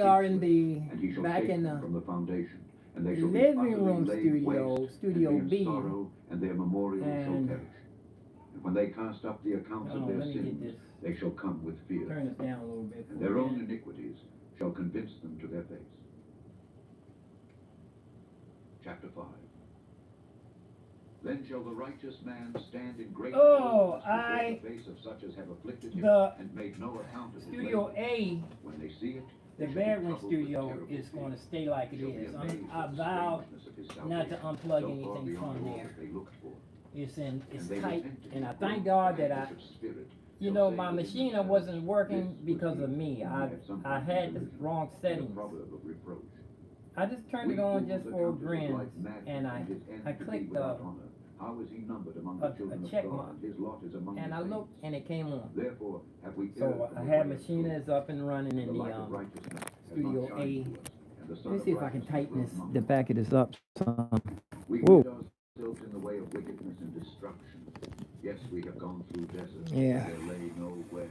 are in the and he shall back shake in them the from the foundation, and they shall be living utterly room laid studio, waste, Studio and be B. in sorrow, and their memorial shall And perish. And when they cast up the accounts of their let me get sins, this. they shall come with fear, Turn this down a little bit. and their own iniquities shall convince them to their face. Chapter 5. Then shall the righteous man stand in great boldness before the face of such as have afflicted him and made no account of his Studio A, when they see it, the bedroom studio is going to stay like it is. I vowed not to unplug anything from there. It's tight, and I thank God that my machine wasn't working because of me. I had the wrong settings. I just turned it on just for grins, and I clicked a check mark, and I looked, and it came on. So I had machine is up and running in the Studio A. Let me see if I can tighten this, the back of this up some. Whoa. In the way of wickedness and destruction. Yes, we have gone through deserts. Yeah. There lay no way.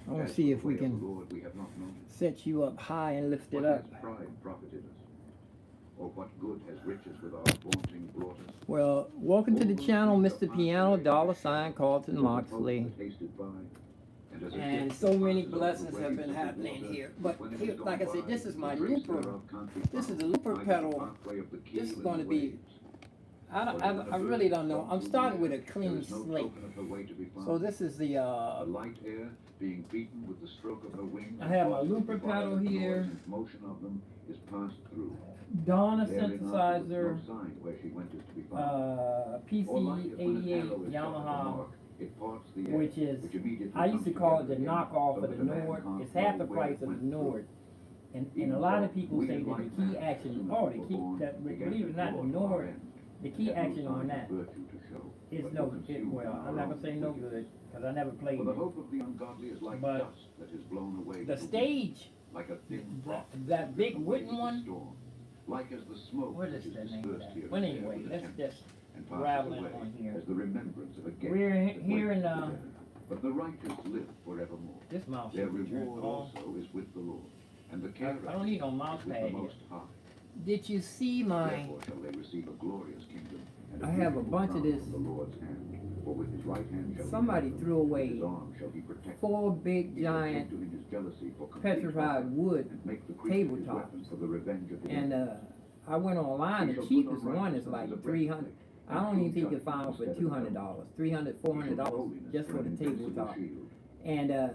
I want to see if we can Lord, we have not known. set you up high and lift it What up. has pride profited us? Or what good has riches with our vaunting brought us? Well, welcome to the channel, Mr. Piano, $ Carlton Moxley. And so many blessings have been happening here. But here, like I said, this is my looper. This is the looper pedal. This is going to be, I really don't know. I'm starting with a clean slate. So this is the light air being beaten with the stroke of her wings. I have my looper pedal here. Motion of them is passed through. Donna synthesizer, PC88 Yamaha, which is, I used to call it the knockoff of the Nord. It's half the price of the Nord. And a lot of people say that the key action, believe it or not, the Nord, the key action on that is no good. Well, I'm not going to say no good, because I never played it. But the stage, that big wooden one, like as the smoke what is the name of that? Well, anyway, let's just rattle it on here. As the remembrance of a We're here in but the righteous live forevermore. This mouse. Their reward also is with the Lord, and the care I don't need no mouse with pad the here. Most High. Did you see my? Therefore shall they receive a glorious kingdom. And I have a bunch of this. The Lord's hand. For with his right hand shall somebody threw away his arm shall he protect. 4 big giant petrified wood tabletops. For the revenge of and I went online. The cheapest one is like $300. I don't even think you can find one for $200, $300, $400 just for the tabletop. And the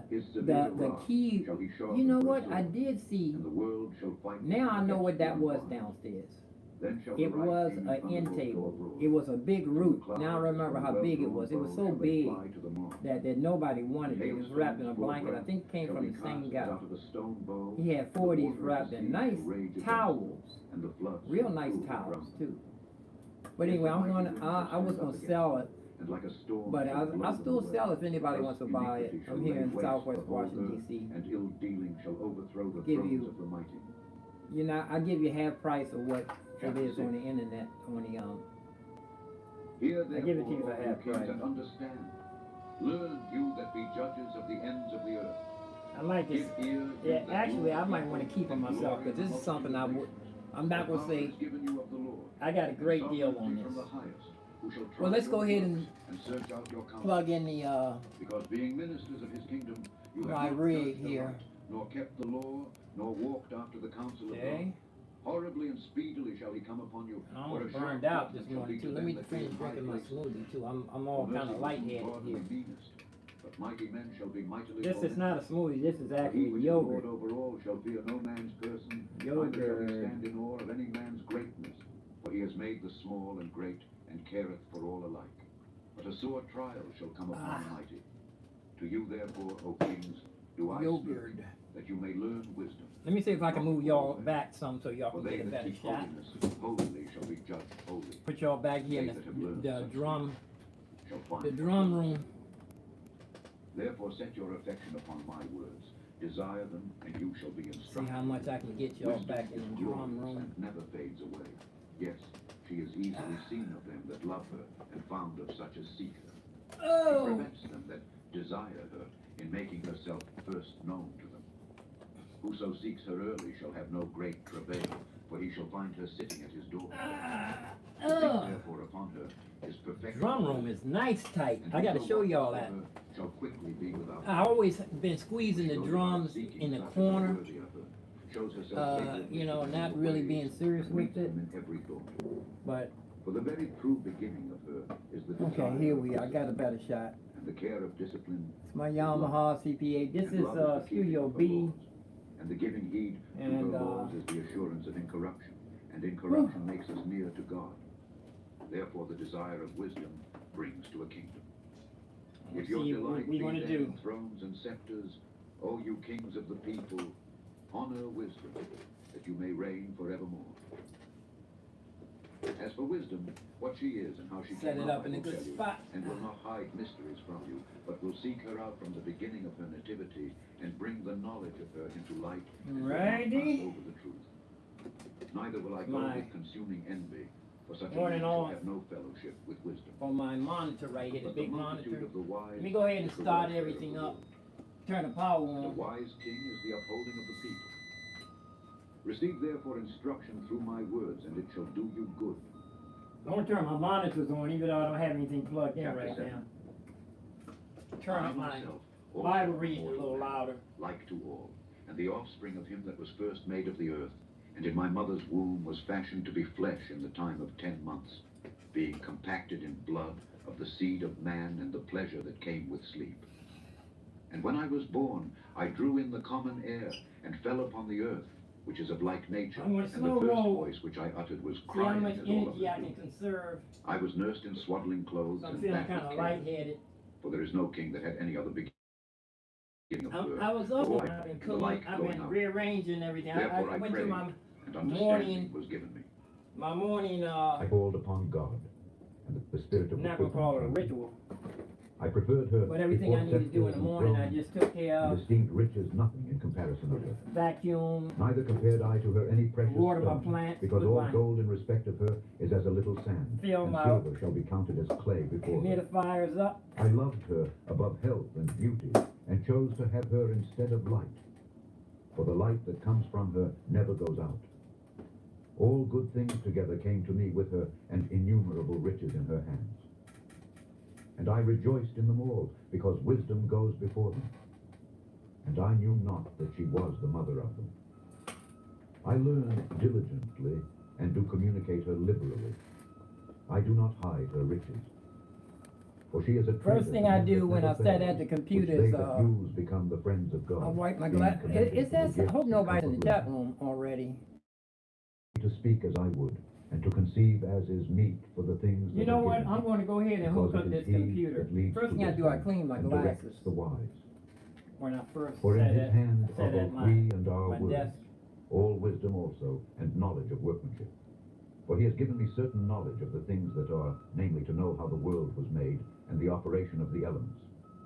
key, you know what? I did see. Now I know what that was downstairs. It was an end table. It was a big root. Now I remember how big it was. It was so big that nobody wanted it. It was wrapped in a blanket. I think it came from the same guy. He had 4 of these wrapped in nice towels. Real nice towels too. But anyway, I was gonna sell it. But I'll still sell if anybody wants to buy it. I'm here in Southwest Washington, D.C. And ill dealing shall overthrow the Give thrones you, of the mighty. you know, I give you half price of what it is on the internet, on the I give it to you for half price. And understand. Learn, you that be judges of the ends of the earth. I like this. Yeah, actually, I might want to keep it myself because this is something I'm not gonna say. I got a great deal on this. Well, let's go ahead and plug in the because being ministers of his kingdom, you my have rig here. Nor kept the law, nor walked after the counsel of God. Horribly and speedily shall he come upon you. I'm burned out this morning too. Let me finish drinking my smoothie too. I'm all kind of lightheaded here. But mighty men shall be mightily. This is not a smoothie. This is actually yogurt. Over all shall fear no man's person. Yogurt. Neither shall he stand in awe of any man's greatness. For he has made the small and great, and careth for all alike. But a sore trial shall come upon the mighty. To you therefore, O kings, do I speak, that you may learn wisdom. Let me see if I can move y'all back some so y'all can get a better shot. Holy shall be judged holy. Put y'all back here in the drum room. Therefore set your affection upon my words. Desire them, and you shall be instructed. See how much I can get y'all back in the drum room. Never fades away. Yes, she is easily seen of them that love her, and found of such as seek her. Oh. She prevents them that desire her in making herself first known to them. Whoso seeks her early shall have no great travail, for he shall find her sitting at his door. To think therefore upon her is perfection. Drum room is nice tight. I gotta show y'all that. Shall quickly be without. I always been squeezing the drums in the corner. You know, not really being serious with it. But for the very true beginning of her is the okay, here we are. I got a better shot. And the care of discipline. It's my Yamaha CPA. This is Studio B. And the giving heed and to her laws is the assurance of incorruption, and incorruption makes us near to God. Therefore, the desire of wisdom brings to a kingdom. If your delight be then in thrones and scepters, O you kings of the people, honor wisdom, that you may reign forevermore. As for wisdom, what she is and how she set it up in a good spot, and will not hide mysteries from you, but will seek her out from the beginning of her nativity, and bring the knowledge of her into light, and will not pass over the truth. Neither will I go with consuming envy, for such a man shall have no fellowship with wisdom. On my monitor right here, the big monitor. Let me go ahead and start everything up. Turn the power on. The wise king is the upholding of the people. Receive therefore instruction through my words, and it shall do you good. I want to turn my monitors on, even though I don't have anything plugged in right now. Turn up my Bible reading a little louder. Like to all, and the offspring of him that was first made of the earth, and in my mother's womb was fashioned to be flesh in the time of 10 months, being compacted in blood of the seed of man and the pleasure that came with sleep. And when I was born, I drew in the common air, and fell upon the earth, which is of like nature, and the first voice which I uttered was crying as all of the I was nursed in swaddling clothes, and feeling kind of lightheaded. For there is no king that had any other beginning of birth. I was up, and I've been cooking, I've been rearranging everything. I went to my morning, was given me. My morning, I called upon God, and the spirit of I'm not going to call it a ritual. I preferred her. But everything I need to do in the morning, I just took care of. Esteemed riches nothing in comparison of her. Vacuum. Neither compared I to her any precious water my stone, plants. because all gold in respect of her is as a little sand, Fill and my silver shall be counted as clay before her. Humidifiers up. I loved her above health and beauty, and chose to have her instead of light. For the light that comes from her never goes out. All good things together came to me with her, and innumerable riches in her hands. And I rejoiced in them all, because wisdom goes before them. And I knew not that she was the mother of them. I learned diligently, and do communicate her liberally. I do not hide her riches. For she is a first thing I do when I sit at the computer is become the friends of God. I wipe my glass. It says, I hope nobody's in the chat room already. To speak as I would, and to conceive as is meet for the things. You know what? I'm going to go ahead and hook up this computer. First thing I do, I clean my glasses. The wise. When I first for in his hand sat are at both we and our my words, desk. all wisdom also, and knowledge of workmanship. For he has given me certain knowledge of the things that are, namely to know how the world was made, and the operation of the elements.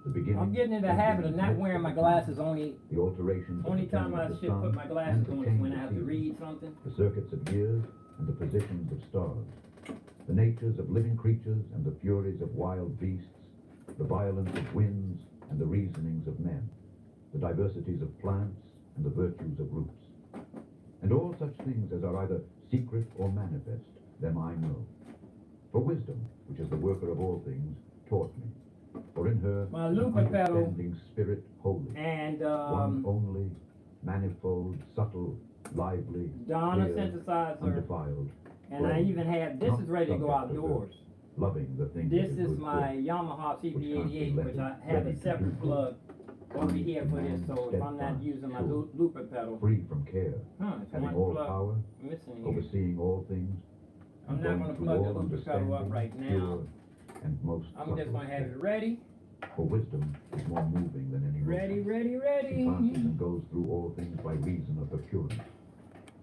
The beginning. I'm getting in the habit of not wearing my glasses only. The alterations. Only time I should put my glasses on is when I have to read something. The circuits of years and the positions of stars. The natures of living creatures and the furies of wild beasts. The violence of winds and the reasonings of men. The diversities of plants and the virtues of roots. And all such things as are either secret or manifest, them I know. For wisdom, which is the worker of all things, taught me. For in her, my looper pedal, spirit holy, and one only, manifold, subtle, lively, Donna clear, synthesizer, undefiled, and I even have, this is ready to go outdoors. Loving the things. This is my Yamaha CP88, which I have a separate plug over here for this, so if I'm not using my looper pedal. Free from care, it's having one all plug power, missing overseeing all things. I'm not going to plug the looper pedal up right now. And most I'm just going to have it ready. For wisdom is more moving than any ready. She passes and goes through all things by reason of her pureness.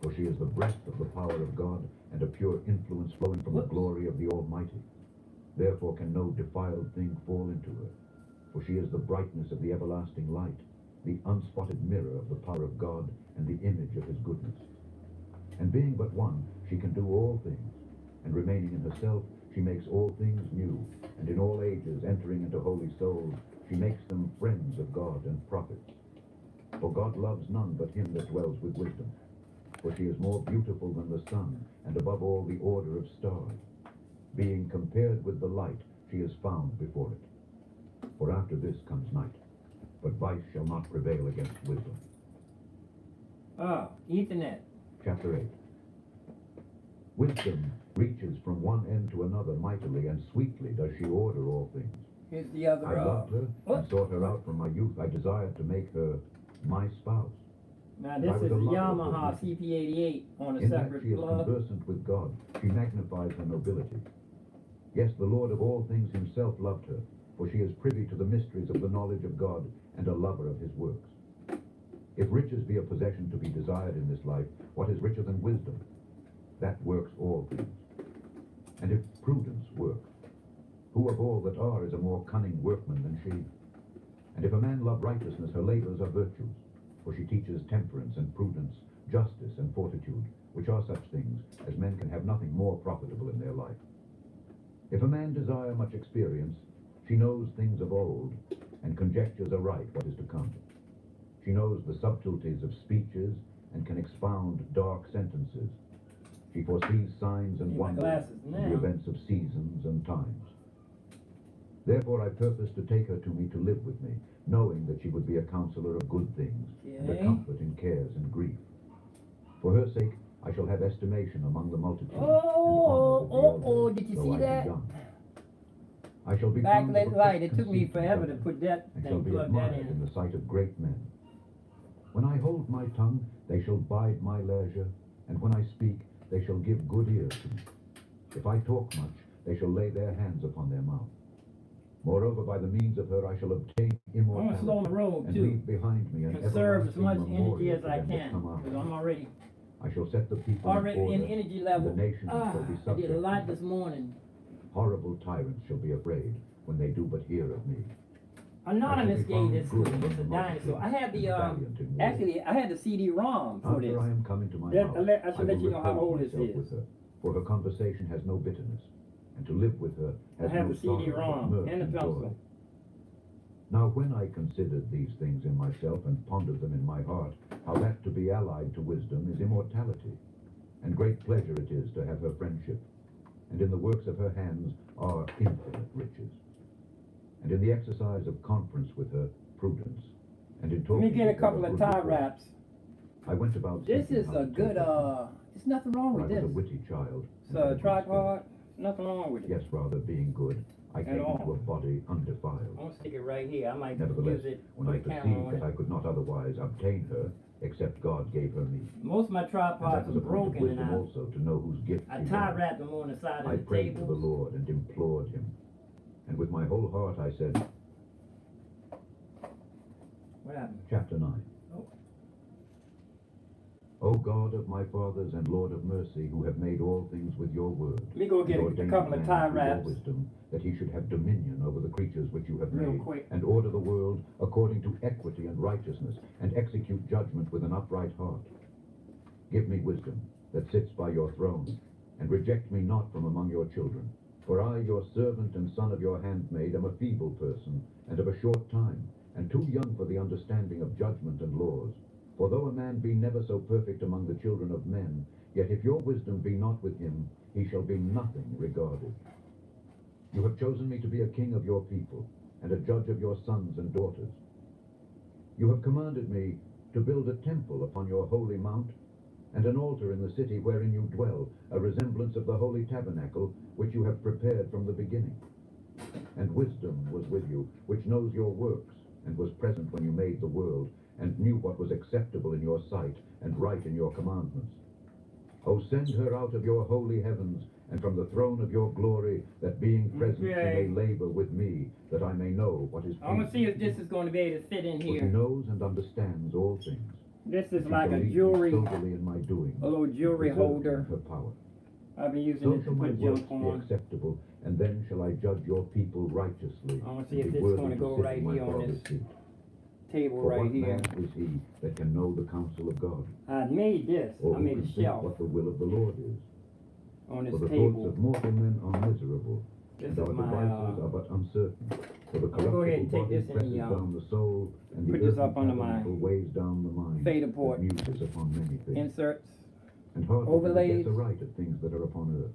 For she is the breath of the power of God, and a pure influence flowing from the glory of the Almighty. Therefore can no defiled thing fall into her. For she is the brightness of the everlasting light, the unspotted mirror of the power of God, and the image of his goodness. And being but one, she can do all things, and remaining in herself, she makes all things new, and in all ages entering into holy souls, she makes them friends of God and prophets. For God loves none but him that dwells with wisdom. For she is more beautiful than the sun, and above all the order of stars. Being compared with the light, she is found before it. For after this comes night, but vice shall not prevail against wisdom. Ethernet. Chapter 8. Wisdom reaches from one end to another mightily, and sweetly does she order all things. Here's the other. I loved her and sought her out from my youth. I desired to make her my spouse. Now this is the Yamaha CP88 on a In that separate she is plug. conversant with God, she magnifies her nobility. Yes, the Lord of all things himself loved her, for she is privy to the mysteries of the knowledge of God, and a lover of his works. If riches be a possession to be desired in this life, what is richer than wisdom? That works all things. And if prudence work, who of all that are is a more cunning workman than she? And if a man love righteousness, her labors are virtues, for she teaches temperance and prudence, justice and fortitude, which are such things as men can have nothing more profitable in their life. If a man desire much experience, she knows things of old, and conjectures aright what is to come. She knows the subtleties of speeches, and can expound dark sentences. She foresees signs and wonders, and the events of seasons and times. Therefore I purpose to take her to me to live with me, knowing that she would be a counselor of good things, and a comfort in cares and grief. For her sake I shall have estimation among the multitude, and honor with the elders, did you though see I be that? young. I shall be found of a Backlit light. quick It took me conceit forever and to put that and shall thing, be plug that admired in in. the sight of great men. When I hold my tongue, they shall bide my leisure, and when I speak, they shall give good ear to me. If I talk much, they shall lay their hands upon their mouth. Moreover, by the means of her I shall obtain I'm gonna slow immortality, the road and too. leave behind me an Conserve as everlasting much energy memorial as to I them that can, come after because I'm me. already I shall set the people in in order, energy and level. the nations shall be I subject did a to lot me. this morning. Horrible tyrants shall be afraid when they do but hear of me. Anonymous I shall be gave found this to good me. among It's a the dinosaur. multitude, I had the and valiant in war. actually I had the CD-ROM for this. After I am come into my That- house, I should let will you know how repose old this myself is. with her, for her conversation has no bitterness, and to live with her has I have no the sorrow, but CD-ROM mirth and the joy. pencil. Now when I considered these things in myself and pondered them in my heart, how that to be allied to wisdom is immortality, and great pleasure it is to have her friendship, and in the works of her hands are infinite riches, and in the exercise of conference with her, prudence, and in Let talking me get a with her, couple of good tie report. wraps. I went about This seeking is how a to good take her. there's nothing wrong For I with was this. a witty child. It's and had a a good tripod. Nothing wrong with it. spirit. Yes, rather being good, I At came all. into a body undefiled. I'm gonna stick it right here. I might Nevertheless, use it, when put I a camera perceived on that it. I could not otherwise obtain her, except God gave her me. Most of my And that tripods was are a point of broken, and wisdom also, to know whose gift I she tie was. wrapped them on the side I of the prayed to the table. Lord and implored him. And with my whole heart I said, What happened? chapter 9. Oh. O God of my fathers and Lord of mercy, who have made all things with your word, Let me go and get a ordained couple of man tie through your wraps. wisdom, that he should have dominion over the creatures which you have Real made, quick. and order the world according to equity and righteousness, and execute judgment with an upright heart. Give me wisdom that sits by your throne, and reject me not from among your children. For I, your servant and son of your handmaid, am a feeble person, and of a short time, and too young for the understanding of judgment and laws. For though a man be never so perfect among the children of men, yet if your wisdom be not with him, he shall be nothing regarded. You have chosen me to be a king of your people, and a judge of your sons and daughters. You have commanded me to build a temple upon your holy mount, and an altar in the city wherein you dwell, a resemblance of the holy tabernacle which you have prepared from the beginning. And wisdom was with you, which knows your works, and was present when you made the world, and knew what was acceptable in your sight, and right in your commandments. O send her out of your holy heavens, and from the throne of your glory, that being present she may labor with me, that I may know what is I'm gonna see if pleasing. this is going to be able to fit in For she here. knows and understands all things. This is She like shall a lead me jewelry, soberly in my doing, a little jewelry preserve me in holder. her power. I've been using So it to shall my put works junk be on. acceptable, and then shall I judge your people righteously. I want to see and if be this is worthy going to go sit right in my here on Father's this seat. table For right what here. man is he that can know the counsel of God? I made this. Or I who made can a think shelf what the will of the Lord is? on this For the thoughts table. of mortal men are miserable, This and is our my devices are but uncertain. For the I'll go ahead and corruptible take this body in the, presses down the soul, and put the this earthly up under my tabernacle weighs down the mind, Theta port. that muses upon many things. inserts. And hardly overlays. do we get the right of things that are upon earth.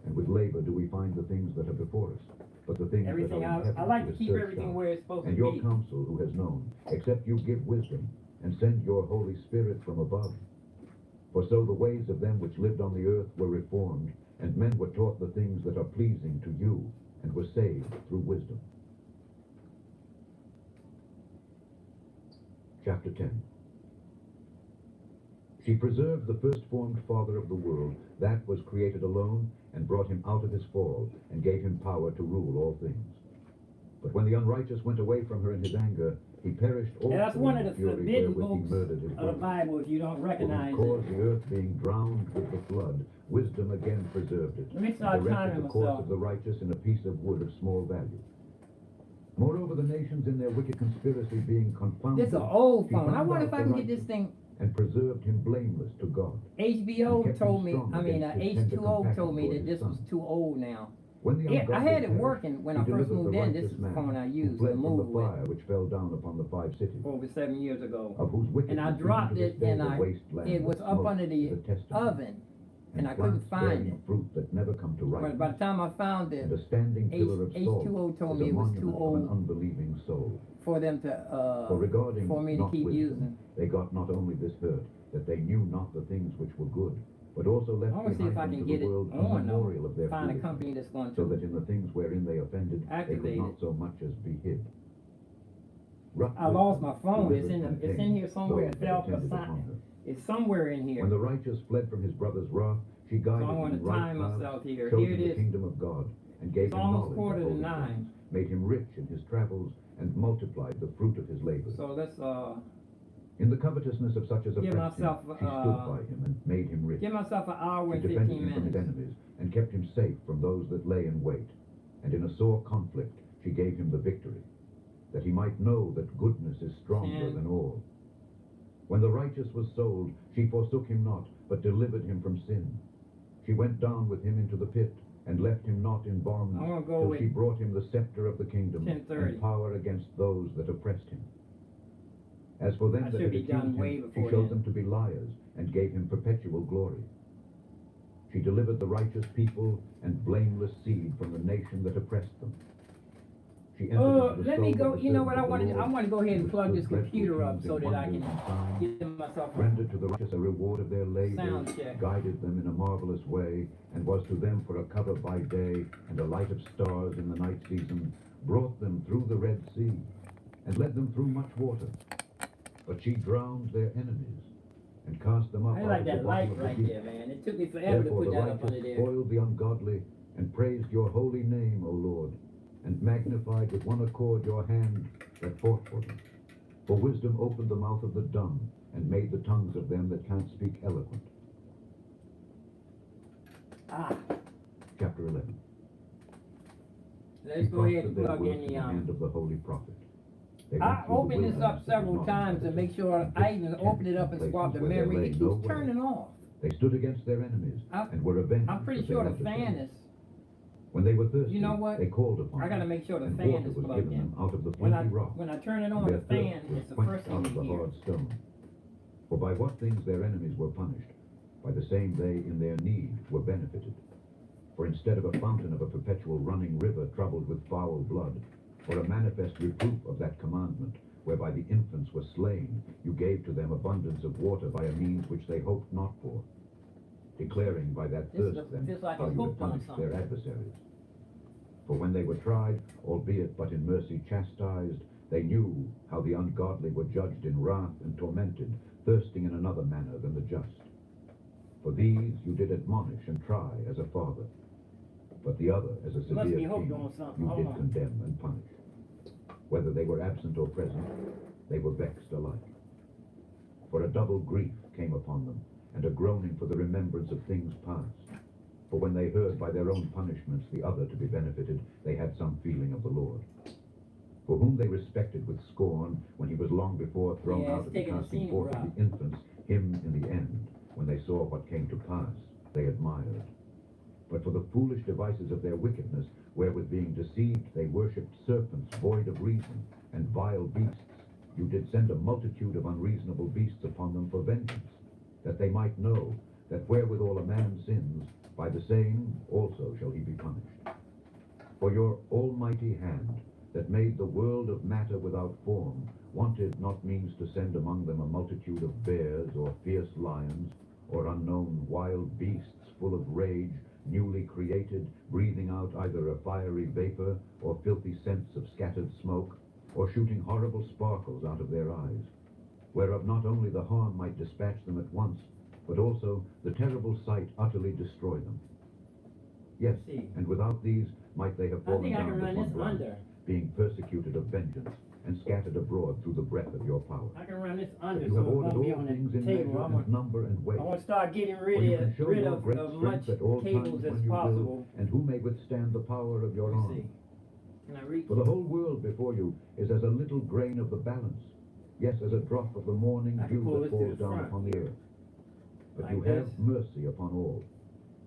And with labor do we find the things that are before us, but the things Everything that are in heaven I like we to keep search everything out. where it's supposed And to your be. counsel who has known, except you give wisdom, and send your Holy Spirit from above. For so the ways of them which lived on the earth were reformed, and men were taught the things that are pleasing to you, and were saved through wisdom. Chapter 10. She preserved the first-formed father of the world, that was created alone, and brought him out of his fall, and gave him power to rule all things. But when the unrighteous went away from her in his anger, he perished also That's one in of the fury forbidden wherewith he books murdered his of the brother. Bible if you don't For recognize whose cause it. the earth being drowned with the flood, wisdom again preserved it, Let me and start directed timing the course myself. of the righteous in a piece of wood of small value. Moreover, the nations in their wicked conspiracy being confounded, This is an old she phone. I found wonder out if I the can get this righteous, thing. and preserved him blameless to God. HBO kept told him me, strong I mean, against his tender H2O compassion told me toward that his this was son. too old now. When the Yeah, I ungodly had it perished, working when he I first delivered moved the in. This righteous is the man, phone I who used fled to from the move with fire which fell down upon the 5 cities, over 7 years ago. of whose wickedness And I even dropped to this it day and the I, waste land it was that up smokes under the is a testimony, oven and I couldn't plants find bearing it. fruit that never come to But by the ripeness, time I found it, and a standing pillar of salt H2O told is me a it was too monument of an old unbelieving soul. for them For to, regarding for me to not keep wisdom, using. they got not only this hurt, that they knew not the things which were good, but also left I want to see if I behind can them to get the it world a on memorial though. of their Find a foolishness, company that's going so that to in the things wherein they offended, they activate could not it. so much as be hid. I lost my phone. Delivered It's from in pain here somewhere. those It that fell attended beside. upon her. It's somewhere in here. When the righteous fled from his brother's wrath, she guided I him wanna in right time paths, myself here. showed Here him it the is. kingdom of God, and gave It's him almost knowledge of 8:45, holy things, made him rich in his travels, and multiplied the fruit of his labors. So let's In the covetousness of such as Give oppressed him, myself, she stood by him and made him rich. give myself an hour She and defended 15 him from his minutes. enemies, and kept him safe from those that lay in wait. And in a sore conflict she gave him the victory, that he might know that goodness is stronger 10. than all. When the righteous was sold, she forsook him not, but delivered him from sin. She went down with him into the pit, and left him not in bonds, I wanna go till with she brought him the scepter of the kingdom, 10:30. and power against those that oppressed him. As for them I that should had be done accused way him, she before showed then. them to be liars, and gave him perpetual glory. She delivered the righteous people and blameless seed from the nation that oppressed them. She entered into the Let me soul go. of the You know what? servant I of the want to go ahead and Lord, plug who this withstood computer dreadful up so kings that I and can wonders and signs, give myself a rendered to the righteous a reward of their labor, sound check. guided them in a marvelous way, and was to them for a cover by day and a light of stars in the night season, brought them through the Red Sea, and led them through much water. But she drowned their enemies, and cast them up I out like of the that bottom light of the right deep. there, man. It took me forever to Therefore put the that up under righteous there. spoiled the ungodly, and praised your holy name, O Lord, and magnified with one accord your hand that fought for them. For wisdom opened the mouth of the dumb, and made the tongues of them that can't speak eloquent. Ah, Chapter 11. let's She go ahead prospered and their plug works in in the the hand of the holy prophet. They I went through the opened this wilderness up that was several not times to inhabited, make sure. and I pitched even tents opened it up in and swapped the places where there memory. lay It no keeps way. turning off. They stood against their enemies, and were avenged I'm pretty of their sure the fan adversaries. is. When they were thirsty, You know what? they called upon I gotta him, make sure the and fan water is was plugged given in. them out of the When flinty rock. I turn it on, And the their fan thirst was is the quenched first out thing of you the hear. hard stone. For by what things their enemies were punished, by the same they in their need were benefited. For instead of a fountain of a perpetual running river troubled with foul blood, or a manifest reproof of that commandment, whereby the infants were slain, you gave to them abundance of water by a means which they hoped not for, declaring by that This thirst looks then just like how it's you had hooked on punished something. their adversaries. For when they were tried, albeit but in mercy chastised, they knew how the ungodly were judged in wrath and tormented, thirsting in another manner than the just. For these you did admonish and try as a father, but the other as a Must severe be hooked king on something. you Hold did on. condemn and punish. Whether they were absent or present, they were vexed alike. For a double grief came upon them, and a groaning for the remembrance of things past. For when they heard by their own punishments the other to be benefited, they had some feeling of the Lord. For whom they respected with scorn, when he was long before thrown Yeah, out it's of the taking a casting scenic forth of route. the infants, him in the end, when they saw what came to pass, they admired. But for the foolish devices of their wickedness, wherewith being deceived they worshipped serpents void of reason, and vile beasts, you did send a multitude of unreasonable beasts upon them for vengeance, that they might know that wherewithal a man sins, by the same also shall he be punished. For your almighty hand, that made the world of matter without form, wanted not means to send among them a multitude of bears, or fierce lions, or unknown wild beasts full of rage, newly created, breathing out either a fiery vapor, or filthy scents of scattered smoke, or shooting horrible sparkles out of their eyes, whereof not only the harm might dispatch them at once, but also the terrible sight utterly destroy them. Yes, and without these might they have fallen down with one blow, being persecuted of vengeance, and scattered abroad through the breath of your power. I can run this under, But you so have it ordered won't be all on things the in table. measure and number and weight. I want to start getting For you can show rid your of great much strength at all cables times as when you possible. will, and who may withstand the power of your Let me arm. see. Can I reach? For the whole world before you is as a little grain of the balance, yes, as a drop of the morning I can dew pull that this to falls the down front upon the earth. But like you this. have mercy upon all.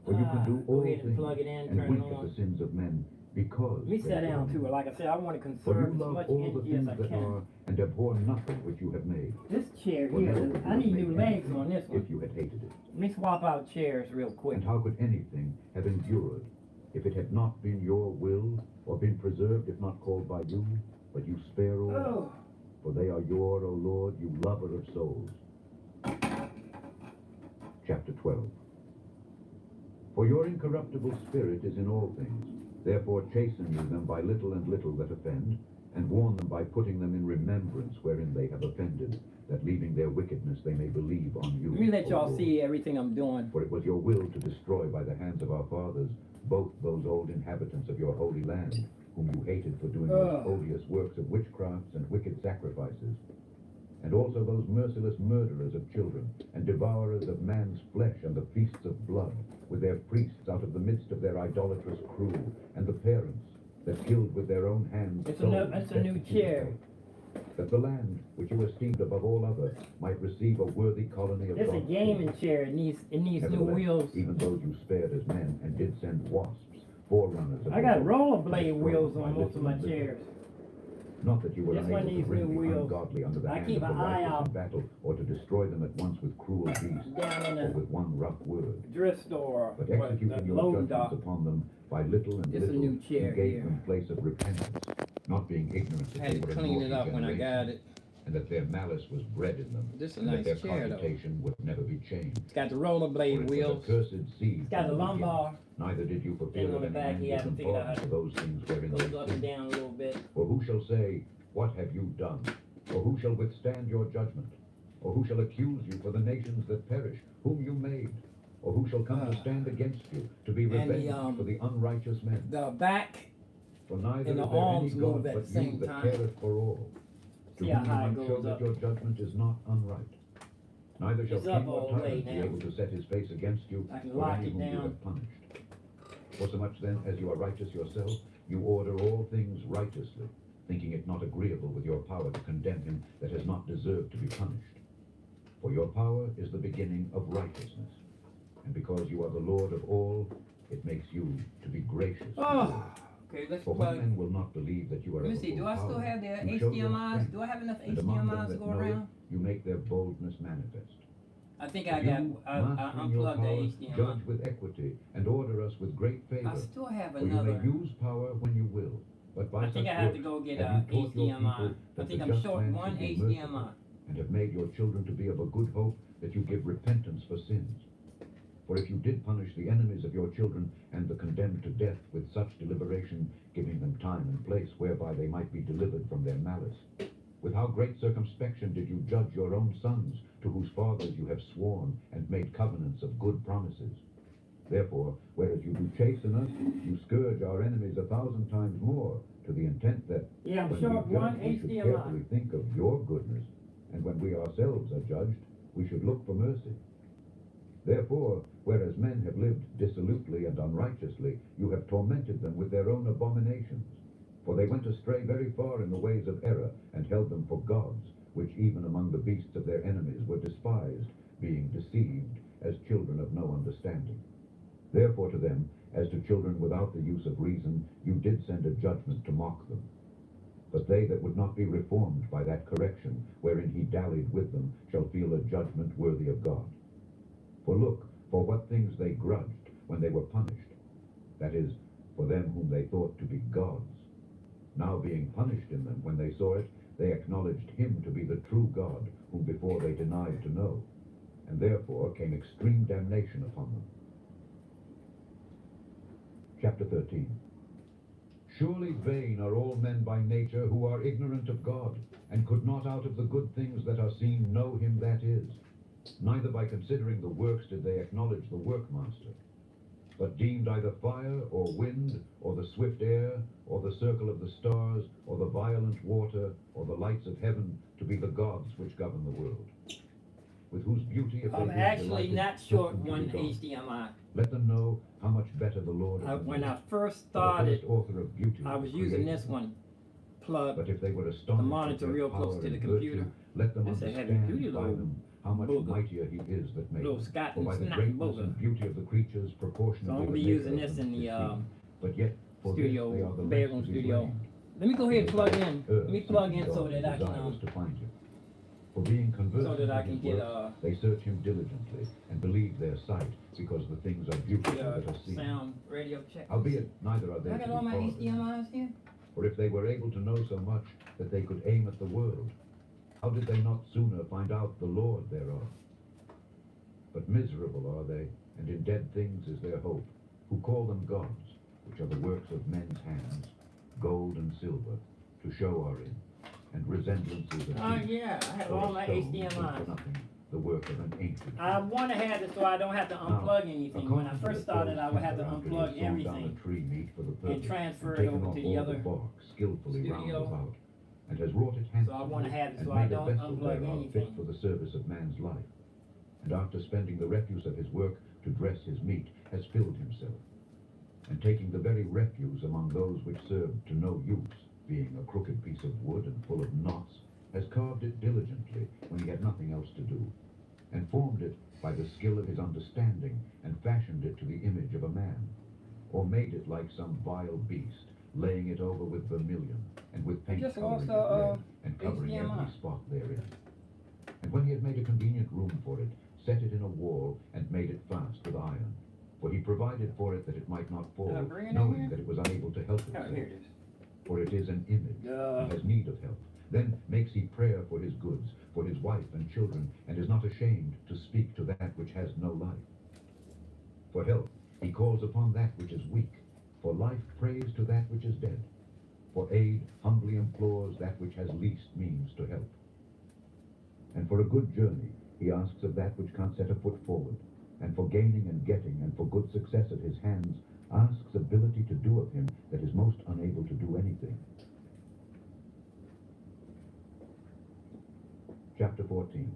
For you can do Go all ahead and things, plug it in, and turn wink it at on. the sins of men, because Let me they sit are down mine. to it. Like I said, I want to For you conserve as love much all the energy as things I that can. are, and abhor nothing which you have made. This chair For here, never would you I have need made new legs anything on this if one. you had hated it. Let me swap out chairs real quick. And how could anything have endured if it had not been your will, or been preserved if not called by you? But you spare all, Oh, for they are your, O Lord, you lover of souls. Chapter 12. For your incorruptible spirit is in all things. Therefore chasten you them by little and little that offend, and warn them by putting them in remembrance wherein they have offended, that leaving their wickedness they may believe on you. let me let O y'all Lord. see everything I'm doing. For it was your will to destroy by the hands of our fathers both those old inhabitants of your holy land, whom you hated for doing those odious works of witchcrafts and wicked sacrifices, and also those merciless murderers of children, and devourers of man's flesh and the feasts of blood, with their priests out of the midst of their idolatrous crew, and the parents that killed with their own hands It's souls a new set to chair. kill, that the land which you esteemed above all other might receive a worthy colony of It's a God's gaming children. chair. It needs new Nevertheless, wheels. even those you spared as men, and did send wasps, forerunners of I the got Lord, rollerblade to destroy wheels by on most of my little and little. chairs. Not that you were This one unable to needs bring new the wheels. ungodly under the I hand keep of the an eye righteous out. in battle, or to destroy them at once with cruel beasts, Down in or the with one rough word. thrift store. But or executing the your loading judgments dock. upon them by little and It's a little, new chair you gave here. them place of repentance, not being ignorant that I had they to were a clean it naughty up when I got generation, it. and that their malice was bred in them, This is a and nice that their chair, though. cogitation would never be changed. It's got the For it rollerblade was wheels. a cursed seed It's got a from the beginning. lumbar. Neither did you for Thing fear on of the any back, man he give hasn't them figured out pardon how for those things wherein Goes they up and sinned. down a little bit. For who shall say, what have you done? Or who shall withstand your judgment? Or who shall accuse you for the nations that perish, whom you made? Or who shall come to stand against you, to be the, revenged for the unrighteous men? The back For neither and the is there any arms God move at but the you same that time. careth for all. To See whom how high you it might show goes that up. your judgment is not unright. Neither shall It's up king or all the way tyrant be now. able to set his face against you, I can for lock any it whom you down. have punished. Forsomuch then as you are righteous yourself, you order all things righteously, thinking it not agreeable with your power to condemn him that has not deserved to be punished. For your power is the beginning of righteousness, and because you are the Lord of all, it makes you to be gracious to all. Okay, let's For when plug. men will not believe that you are Let me of see, full do I still power, have the you show your HDMIs? strength, Do I have enough and among them HDMIs to that go know it, around? you make their boldness manifest. I think But I got, you, I mastering your unplugged the power, HDMI. judge with equity, and order us with great favor. I still have For you another. may use power when you will, but by I think such I have to works go get have a you taught your HDMI. people I that think the I'm just short man one should be HDMI. merciful, and have made your children to be of a good hope that you give repentance for sins. For if you did punish the enemies of your children and the condemned to death with such deliberation, giving them time and place whereby they might be delivered from their malice, with how great circumspection did you judge your own sons, to whose fathers you have sworn and made covenants of good promises. Therefore, whereas you do chasten us, you scourge our enemies 1,000 times more, to the intent that Yeah, I'm when short we one judge, we should HDMI. carefully think of your goodness, and when we ourselves are judged, we should look for mercy. Therefore, whereas men have lived dissolutely and unrighteously, you have tormented them with their own abominations. For they went astray very far in the ways of error, and held them for gods, which even among the beasts of their enemies were despised, being deceived as children of no understanding. Therefore to them, As to children without the use of reason, you did send a judgment to mock them. But they that would not be reformed by that correction, wherein he dallied with them, shall feel a judgment worthy of God. For look, for what things they grudged when they were punished, that is, for them whom they thought to be gods. Now being punished in them when they saw it, they acknowledged him to be the true God, whom before they denied to know, and therefore came extreme damnation upon them. Chapter 13. Surely vain are all men by nature who are ignorant of God, and could not out of the good things that are seen know him that is. Neither by considering the works did they acknowledge the workmaster, but deemed either fire, or wind, or the swift air, or the circle of the stars, or the violent water, or the lights of heaven, to be the gods which govern the world. With whose beauty if they I'm be actually delighted, not took short them to one be gods. HDMI. Let them know how much better the Lord is than When they. I first For the started, first author of beauty I was using created this them. one plug. But if they were the astonished monitor at their real close power to the and computer. virtue, let them That's a heavy understand duty by little them how much booger. mightier he is that made Little them. Scott For and by the snap greatness booger. and beauty of the creatures So proportionately I'm gonna be the maker using of this them in the is seen. But yet for studio, this they are the less bedroom to be studio. blamed. Let me go ahead and plug in. Let Earth me plug seeking in so God that I can desirous to find him. For being conversant so that I with can his get works, they search him diligently, and believe their sight, because the things are beautiful that are seen. sound radio check. Howbeit, neither are they I to got be all my fathered. HDMI's here. For if they were able to know so much that they could aim at the world, how did they not sooner find out the Lord thereof? But miserable are they, and in dead things is their hope, who call them gods, which are the works of men's hands, gold and silver, to show are in, and resemblances of Oh beasts, yeah, I have or all of my stones, and for HDMI's. nothing, the work of an ancient. I want to have it so I don't have to unplug anything. When I According to first the started, I would have to after he unplug had sawn down everything a tree meat for the purpose, and transfer it taken over off to the all other the bark skillfully round studio. about, and has wrought it So I handsomely, want to have it and so I made a don't vessel unplug thereof anything. fit for the service of man's life. And after spending the refuse of his work to dress his meat, has filled himself. And taking the very refuse among those which served to no use, being a crooked piece of wood and full of knots, has carved it diligently when he had nothing else to do, and formed it by the skill of his understanding, and fashioned it to the image of a man, or made it like some vile beast, laying it over with vermilion, and with paint just coloring lost, it red, and covering HDMI. every spot therein. And when he had made a convenient room for it, set it in a wall, and made it fast with iron. For he provided for it that it might not fall, bring it in knowing here? that it was unable to help Oh, itself. here it is. For it is an image, and has need of help. Then makes he prayer for his goods, for his wife and children, and is not ashamed to speak to that which has no life. For help he calls upon that which is weak, for life prays to that which is dead. For aid humbly implores that which has least means to help. And for a good journey he asks of that which can't set a foot forward, and for gaining and getting, and for good success at his hands, asks ability to do of him that is most unable to do anything. Chapter 14.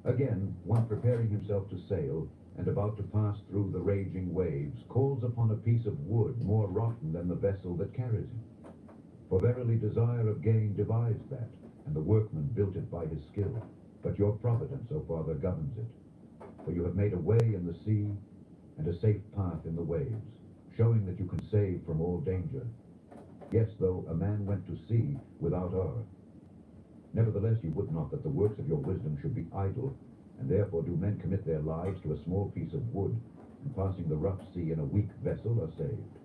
Again, one preparing himself to sail, and about to pass through the raging waves, calls upon a piece of wood more rotten than the vessel that carries him. For verily desire of gain devised that, and the workman built it by his skill. But your providence, O Father, governs it. For you have made a way in the sea, and a safe path in the waves, showing that you can save from all danger. Yes, though a man went to sea without oar. Nevertheless, you would not that the works of your wisdom should be idle, and therefore do men commit their lives to a small piece of wood, and passing the rough sea in a weak vessel are saved.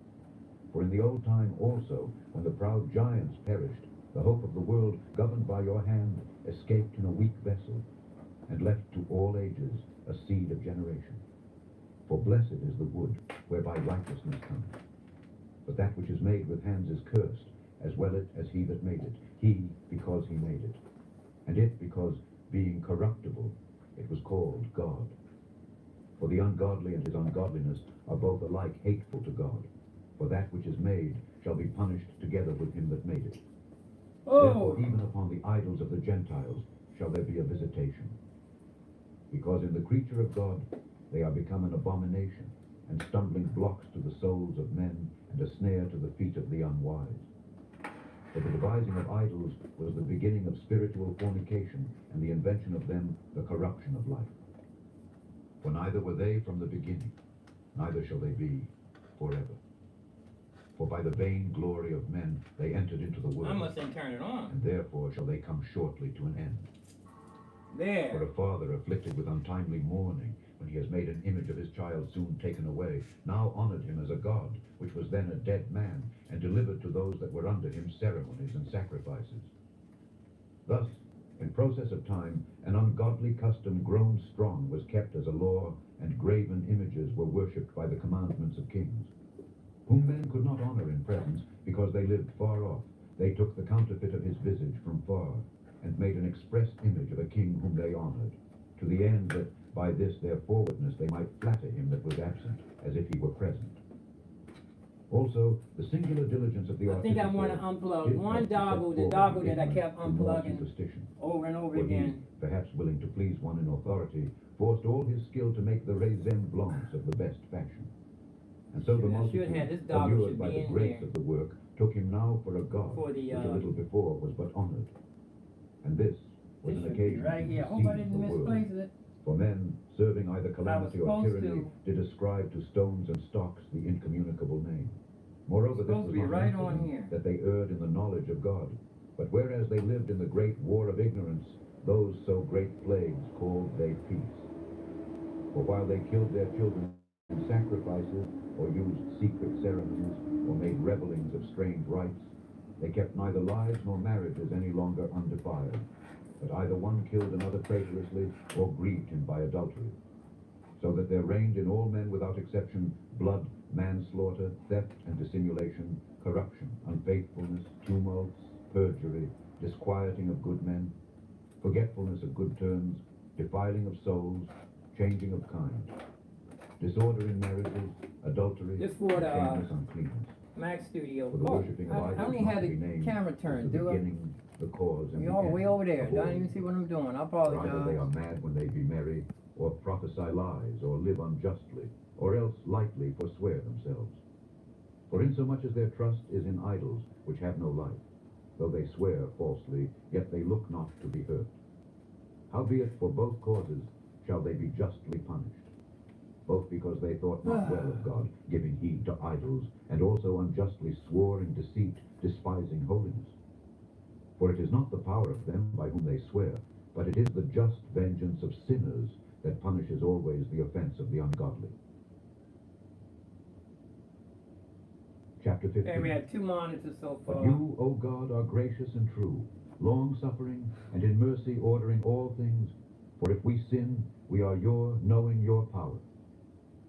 For in the old time also, when the proud giants perished, the hope of the world, governed by your hand, escaped in a weak vessel, and left to all ages a seed of generation. For blessed is the wood, whereby righteousness cometh. But that which is made with hands is cursed, as well it as he that made it, he because he made it, and it because, being corruptible, it was called God. For the ungodly and his ungodliness are both alike hateful to God, for that which is made shall be punished together with him that made it. Therefore even upon the idols of the Gentiles shall there be a visitation. Because in the creature of God they are become an abomination, and stumbling blocks to the souls of men, and a snare to the feet of the unwise. For the devising of idols was the beginning of spiritual fornication, and the invention of them the corruption of life. For neither were they from the beginning, neither shall they be forever. For by the vain glory of men they entered into the I world, must then turn it on. and therefore shall they come shortly to an end. For There. a father afflicted with untimely mourning, when he has made an image of his child soon taken away, now honored him as a god, which was then a dead man, and delivered to those that were under him ceremonies and sacrifices. Thus, in process of time, an ungodly custom grown strong was kept as a law, and graven images were worshipped by the commandments of kings, whom men could not honor in presence, because they lived far off. They took the counterfeit of his visage from far, and made an express image of a king whom they honored, to the end that by this their forwardness they might flatter him that was absent, as if he were present. Also, the singular diligence of the I think I want to unplug one doggle, the doggle that I kept unplugging over and over again. Perhaps willing to please one in authority, forced all his skill to make the raisins blancs of the best fashion. And so the multitude, allured by the grace of the work, took him now for a god, which a little before was but honored. And this was an occasion right here. I to hope I deceive didn't the world. misplace it. For men, serving either calamity or supposed tyranny, to. did ascribe to stones and stocks the incommunicable name. Moreover, this Supposed was to be not right enough for on them, here. that they erred in the knowledge of God. But whereas they lived in the great war of ignorance, those so great plagues called they peace. For while they killed their children in sacrifices, or used secret ceremonies, or made revelings of strange rites, they kept neither lives nor marriages any longer undefiled, but either one killed another traitorously, or grieved him by adultery. So that there reigned in all men without exception blood, manslaughter, theft and dissimulation, corruption, unfaithfulness, tumults, perjury, disquieting of good men, forgetfulness of good terms, defiling of souls, changing of kind, disorder in marriages, adultery, Just for and the, shameless uncleanness. Mac Studio. For the Oh, worshipping of I idols only not had to be the named camera is turned, the do I? beginning, the cause, and You're the all the end way over there. of Don't all even see what I'm doing. I For either they apologize. are mad when they be merry, or prophesy lies, or live unjustly, or else lightly forswear themselves. For insomuch as their trust is in idols which have no life, though they swear falsely, yet they look not to be hurt. Howbeit for both causes shall they be justly punished, both because they thought not well of God, giving heed to idols, and also unjustly swore in deceit, despising holiness. For it is not the power of them by whom they swear, but it is the just vengeance of sinners that punishes always the offense of the ungodly. Chapter 15. Okay, we had 2 monitors so far. But you, O God, are gracious and true, long-suffering, and in mercy ordering all things. For if we sin, we are your, knowing your power.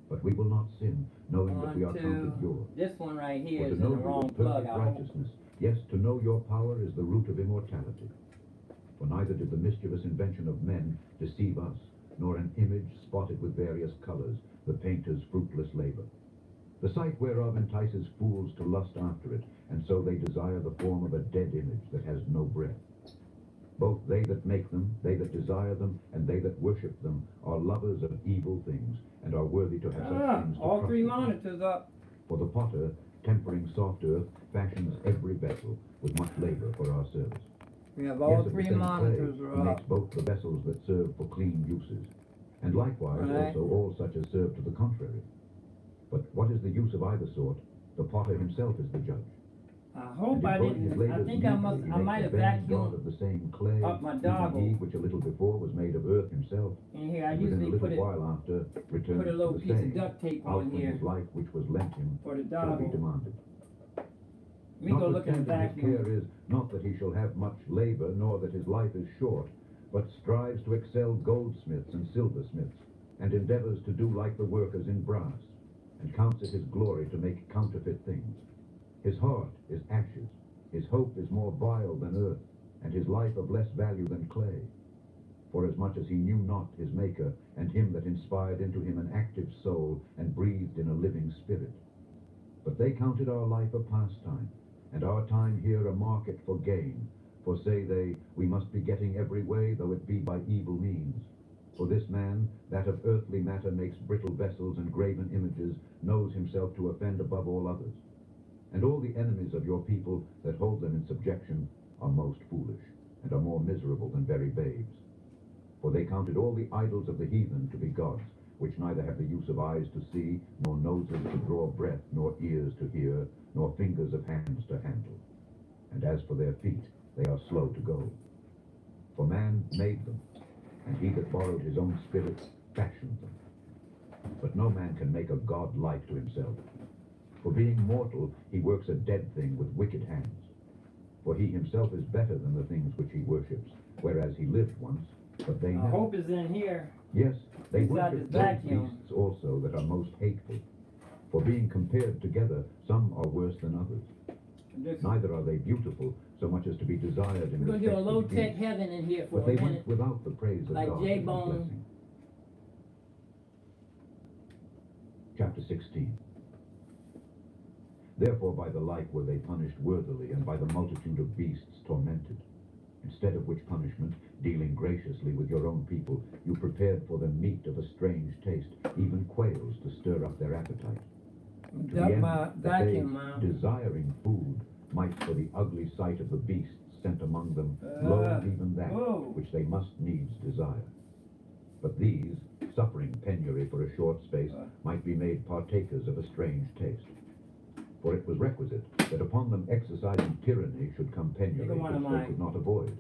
But we will not sin, knowing that we are counted yours. This one right here For is to in know the you wrong with plug. perfect I hope. righteousness, yes, to know your power is the root of immortality. For neither did the mischievous invention of men deceive us, nor an image spotted with various colors, the painter's fruitless labor. The sight whereof entices fools to lust after it, and so they desire the form of a dead image that has no breath. Both they that make them, they that desire them, and they that worship them, are lovers of evil things, and are worthy to have such things to all trust 3 in. monitors up. For the potter, tempering soft earth, fashions every vessel with much labor for our service. We have Yes, all of the 3 same monitors clay, are he up. makes both the vessels that serve for clean uses, and likewise Right. also all such as serve to the contrary. But what is the use of either sort? The potter himself is the judge. I hope And I according to his didn't. I labours think I meekly, must. he I makes might a have vain god vacuumed of the same clay, up my even doggle. he which a little before was made of earth himself, in here. I and within a usually little put it while after returns put a little to the piece of same, duct tape out on when here his life which was lent him for the shall be doggle. demanded. Let me go look in the Notwithstanding, his vacuum. care is not that he shall have much labor, nor that his life is short, but strives to excel goldsmiths and silversmiths, and endeavors to do like the workers in brass, and counts it his glory to make counterfeit things. His heart is ashes, his hope is more vile than earth, and his life of less value than clay. Forasmuch as he knew not his Maker, and him that inspired into him an active soul, and breathed in a living spirit. But they counted our life a pastime, and our time here a market for gain. For say they, we must be getting every way, though it be by evil means. For this man, that of earthly matter makes brittle vessels and graven images, knows himself to offend above all others. And all the enemies of your people that hold them in subjection are most foolish, and are more miserable than very babes. For they counted all the idols of the heathen to be gods, which neither have the use of eyes to see, nor noses to draw breath, nor ears to hear, nor fingers of hands to handle. And as for their feet, they are slow to go. For man made them, and he that borrowed his own spirit fashioned them. But no man can make a god like to himself. For being mortal, he works a dead thing with wicked hands. For he himself is better than the things which he worships, whereas he lived once, but they I never. hope is in here. Yes, they Inside worship this those vacuum. beasts also that are most hateful. For being compared together, some are worse than others. Neither are they beautiful, so much as to be desired in We're going to do a respect of low-tech beasts. heaven in here for But a they minute. went without the praise of Like God J and his Bone. blessing. Chapter 16. Therefore by the like were they punished worthily, and by the multitude of beasts tormented. Instead of which punishment, dealing graciously with your own people, you prepared for them meat of a strange taste, even quails to stir up their appetite. To the Duck end my that they, vacuum, Mom. desiring food, might for the ugly sight of the beasts sent among them, loathe even that whoa. which they must needs desire. But these, suffering penury for a short space, might be made partakers of a strange taste. For it was requisite that upon them exercising tyranny should come penury, Look at one of which they my could not avoid.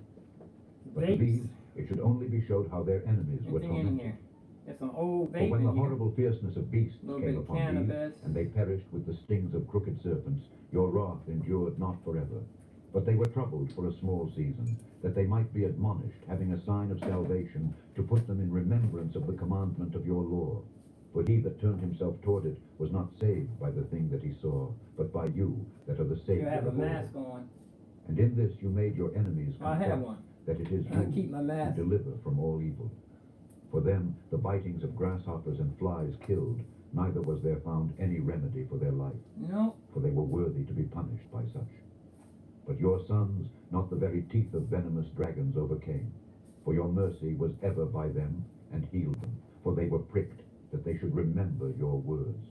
But to vapes. these it should only be showed how their enemies were Anything in tormented. here? There's some old For vape when the in here. horrible fierceness of beasts Little came bit of upon cannabis. these, and they perished with the stings of crooked serpents, your wrath endured not forever. But they were troubled for a small season, that they might be admonished, having a sign of salvation, to put them in remembrance of the commandment of your law. For he that turned himself toward it was not saved by the thing that he saw, but by you that are the You Savior have a of all. mask on. And in this you made your enemies I have confess one. that it is I you keep my who mask. deliver from all evil. For them the bitings of grasshoppers and flies killed, neither was there found any remedy for their life, No. for they were worthy to be punished by such. But your sons not the very teeth of venomous dragons overcame, for your mercy was ever by them, and healed them, for they were pricked, that they should remember your words.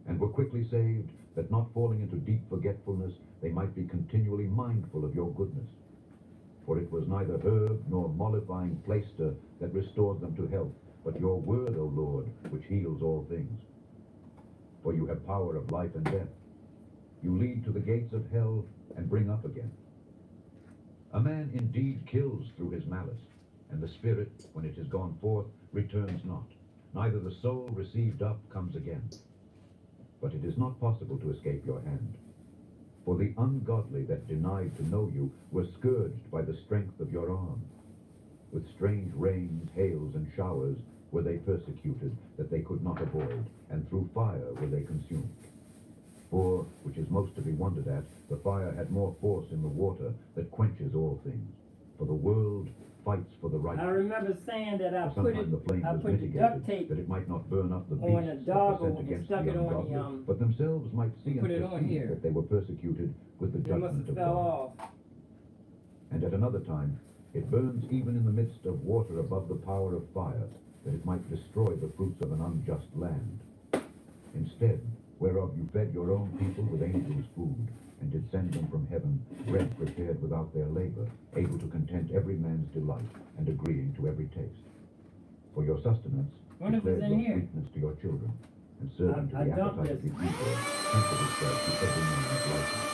And were quickly saved, that not falling into deep forgetfulness, they might be continually mindful of your goodness. For it was neither herb nor mollifying plaister that restored them to health, but your word, O Lord, which heals all things. For you have power of life and death. You lead to the gates of hell and bring up again. A man indeed kills through his malice, and the spirit, when it is gone forth, returns not. Neither the soul received up comes again. But it is not possible to escape your hand. For the ungodly that denied to know you were scourged by the strength of your arm. With strange rains, hails, and showers were they persecuted, that they could not avoid, and through fire were they consumed. For, which is most to be wondered at, the fire had more force in the water that quenches all things. For the world fights for the righteous. I remember saying that I For put sometime the flame was the duct mitigated, tape that it might not burn up the on beasts a that dog were sent and against stuck the it on the, ungodly, but themselves might see and put it on perceive here. that they were persecuted with the It must judgment have of fell God. off. And at another time it burns even in the midst of water above the power of fire, that it might destroy the fruits of an unjust land. Instead, whereof you fed your own people with angels' food, and did send them from heaven bread prepared without their labor, able to content every man's delight, and agreeing to every taste. For your sustenance Wonder if it's declared in your here. sweetness to your children, and serving to I the dumped appetite of the this. people, tempered itself to every man's liking.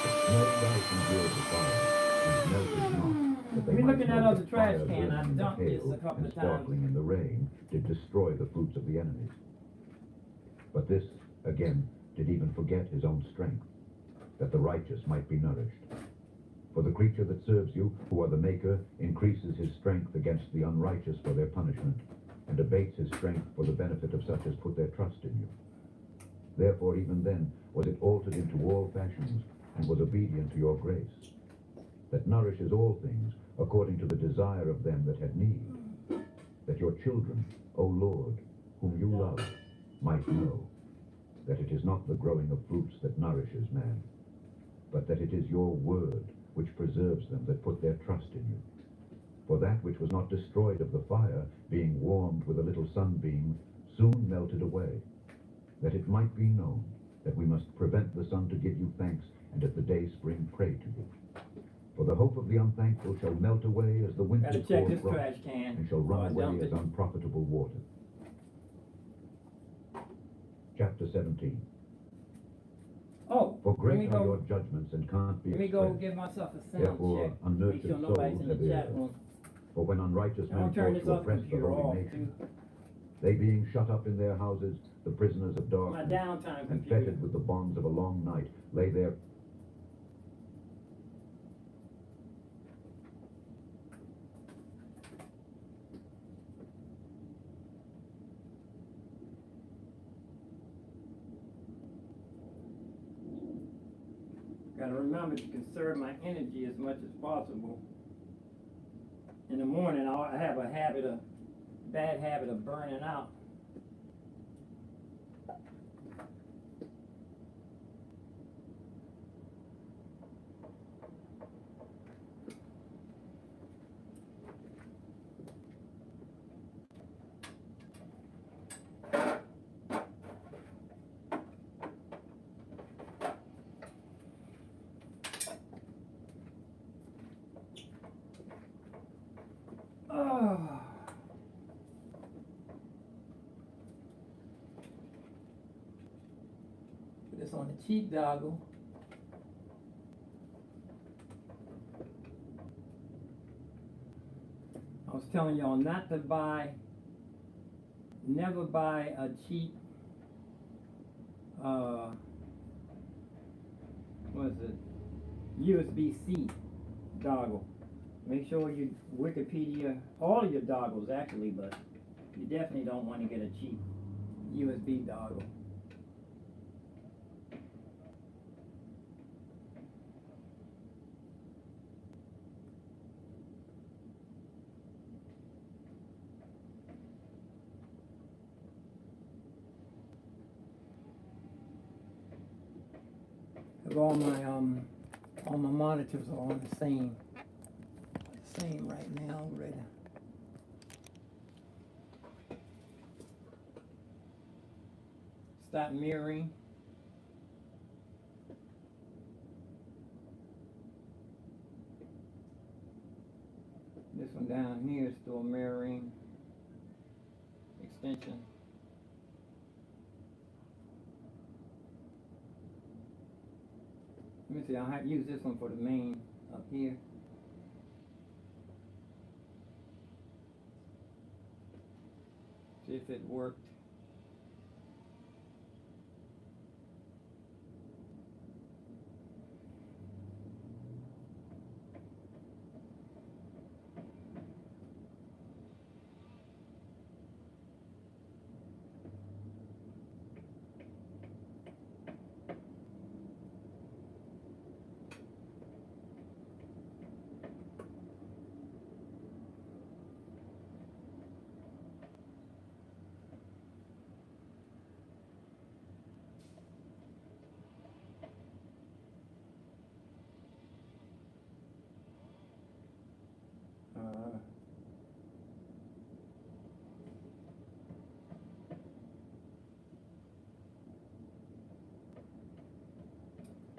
But snow ice endured the fire, and melted not, that they We're might looking know at that the trash fire can. I burning in the dumped this hail a couple and of times. sparkling in the rain did destroy the fruits of the enemies. But this, again, did even forget his own strength, that the righteous might be nourished. For the creature that serves you, who are the Maker, increases his strength against the unrighteous for their punishment, and abates his strength for the benefit of such as put their trust in you. Therefore even then was it altered into all fashions, and was obedient to your grace, that nourishes all things according to the desire of them that have need, that your children, O Lord, whom you love, might know that it is not the growing of fruits that nourishes man, but that it is your word which preserves them that put their trust in you. For that which was not destroyed of the fire, being warmed with a little sunbeam, soon melted away, that it might be known that we must prevent the sun to give you thanks, and at the day spring pray to you. For the hope of the unthankful shall melt away as the winter Gotta check pours this frost, trash can. and shall Oh, I run away dumped as it. unprofitable water. chapter 17. Oh, For let great me are your go. judgments and can't be Let me go expressed. give myself a sound Therefore, check. Make unnurtured sure nobody's souls in have the the chat earth. room. For when unrighteous I'll men turn thought this to other oppress the computer holy off nation, too. they being shut up in their houses, the prisoners of My darkness, downtime and computer. fettered with the bonds of a long night, lay there. Gotta remember to conserve my energy as much as possible. In the morning, I have a bad habit of burning out. Oh. Put this on the cheek doggle. I was telling y'all not to never buy a cheap, what is it, USB-C doggle. Make sure you Wikipedia all of your doggles actually, but you definitely don't want to get a cheap USB doggle. All my monitors are on the same right now already. Stop mirroring. This one down here is still mirroring extension. Let me see, I'll have to use this one for the main up here. See if it worked.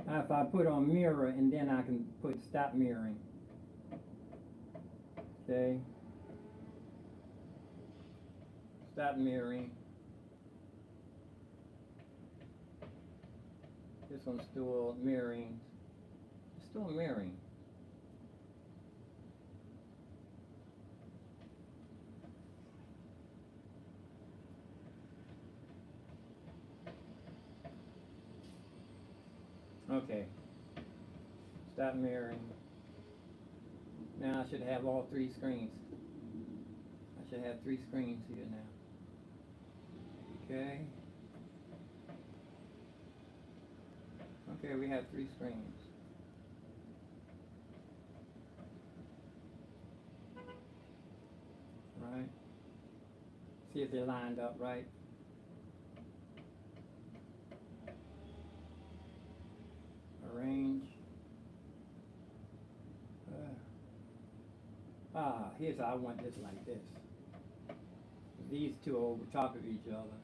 Now if I put on mirror and then I can put stop mirroring. Okay. Stop mirroring. This one's still mirroring. It's still mirroring. Okay. Stop mirroring. Now I should have all three screens. I should have three screens here now. Okay. Okay, we have three screens. Right. See if they're lined up right. Arrange. Here's how I want this like this. These two are over top of each other.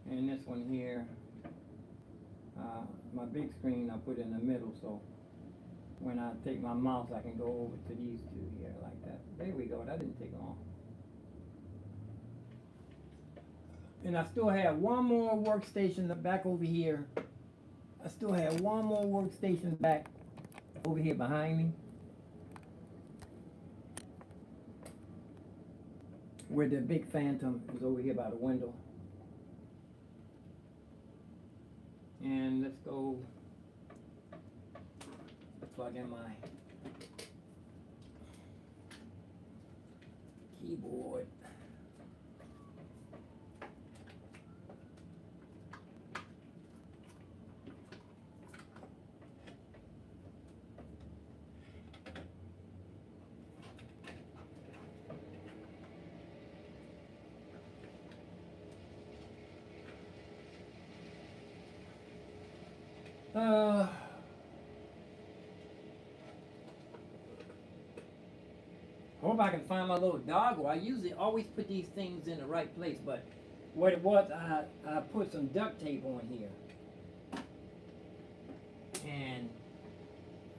And this one here, my big screen I put in the middle, so when I take my mouse I can go over to these two here like that. There we go, that didn't take long. And I still have one more workstation back over here. I still have one more workstation back over here behind me, where the big Phantom is over here by the window. And let's go plug in my keyboard. Hope I can find my little doggo. I usually always put these things in the right place, but what it was, I put some duct tape on here. And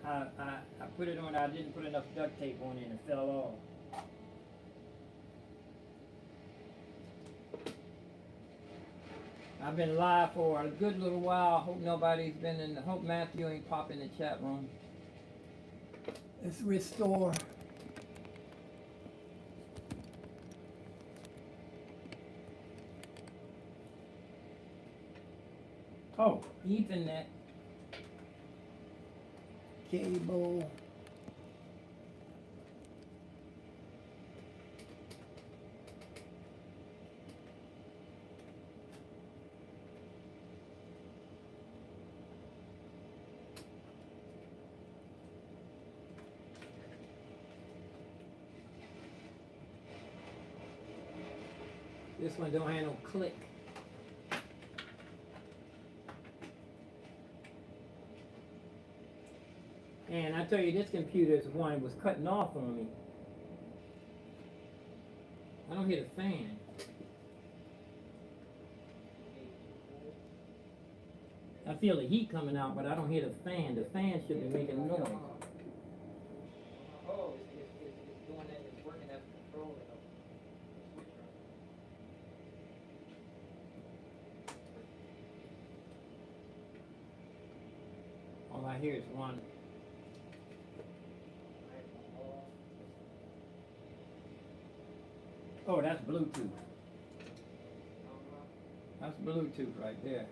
I put it on, I didn't put enough duct tape on it and it fell off. I've been live for a good little while. Hope nobody's been in, hope Matthew ain't popped in the chat room. Let's restore. Oh, Ethernet cable. This one don't have no click. And I tell you, this computer is one that was cutting off on me. I don't hear the fan. I feel the heat coming out, but I don't hear the fan. The fan should be making noise. Oh, it's doing that. It's working as a controller. All I hear is one. Oh, that's Bluetooth. That's Bluetooth right there.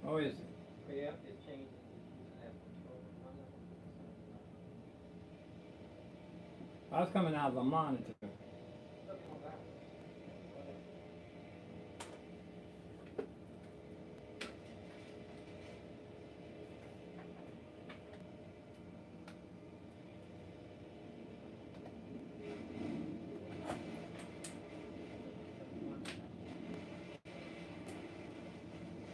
Oh, is it? Yeah, it changed. I was coming out of a monitor.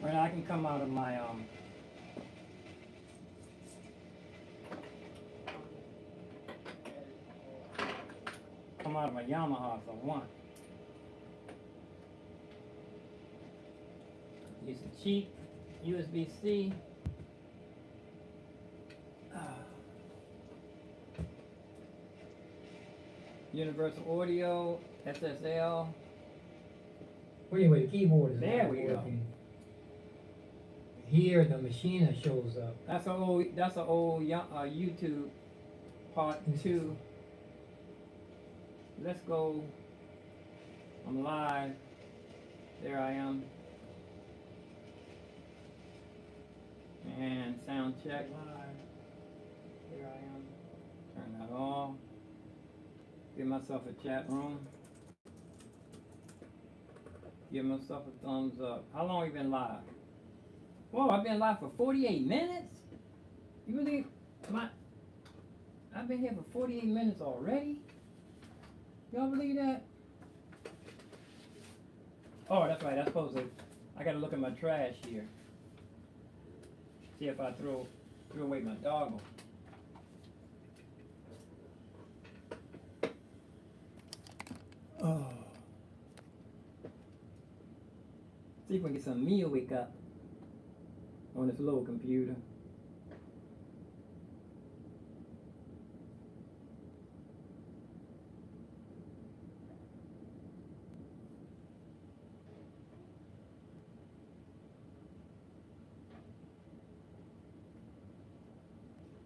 Right, I can come out of my come out of my Yamaha if I want. Use a cheap USB-C. Universal Audio, SSL. Well, anyway, the keyboard is There not we go. working. Here, the machine shows up. That's an old YouTube part 2. Let's go. I'm live. There I am. And sound check. Live. There I am. Turn that off. Give myself a chat room. Give myself a thumbs up. How long have you been live? Whoa, I've been live for 48 minutes? You believe I've been here for 48 minutes already? Y'all believe that? Oh, that's right, I gotta look at my trash here. See if I threw away my doggo. Oh. See if we can get some meal wake up on this little computer.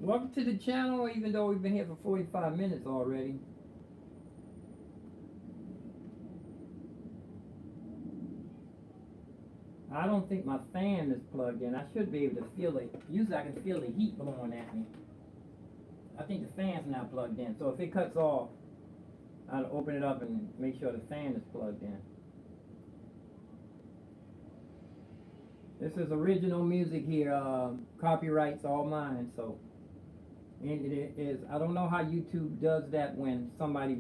Welcome to the channel, even though we've been here for 45 minutes already. I don't think my fan is plugged in. I should be able to feel it. Usually I can feel the heat blowing at me. I think the fan's not plugged in. So if it cuts off, I'll open it up and make sure the fan is plugged in. This is original music here. Copyrights all mine. So and it is. I don't know how YouTube does that when somebody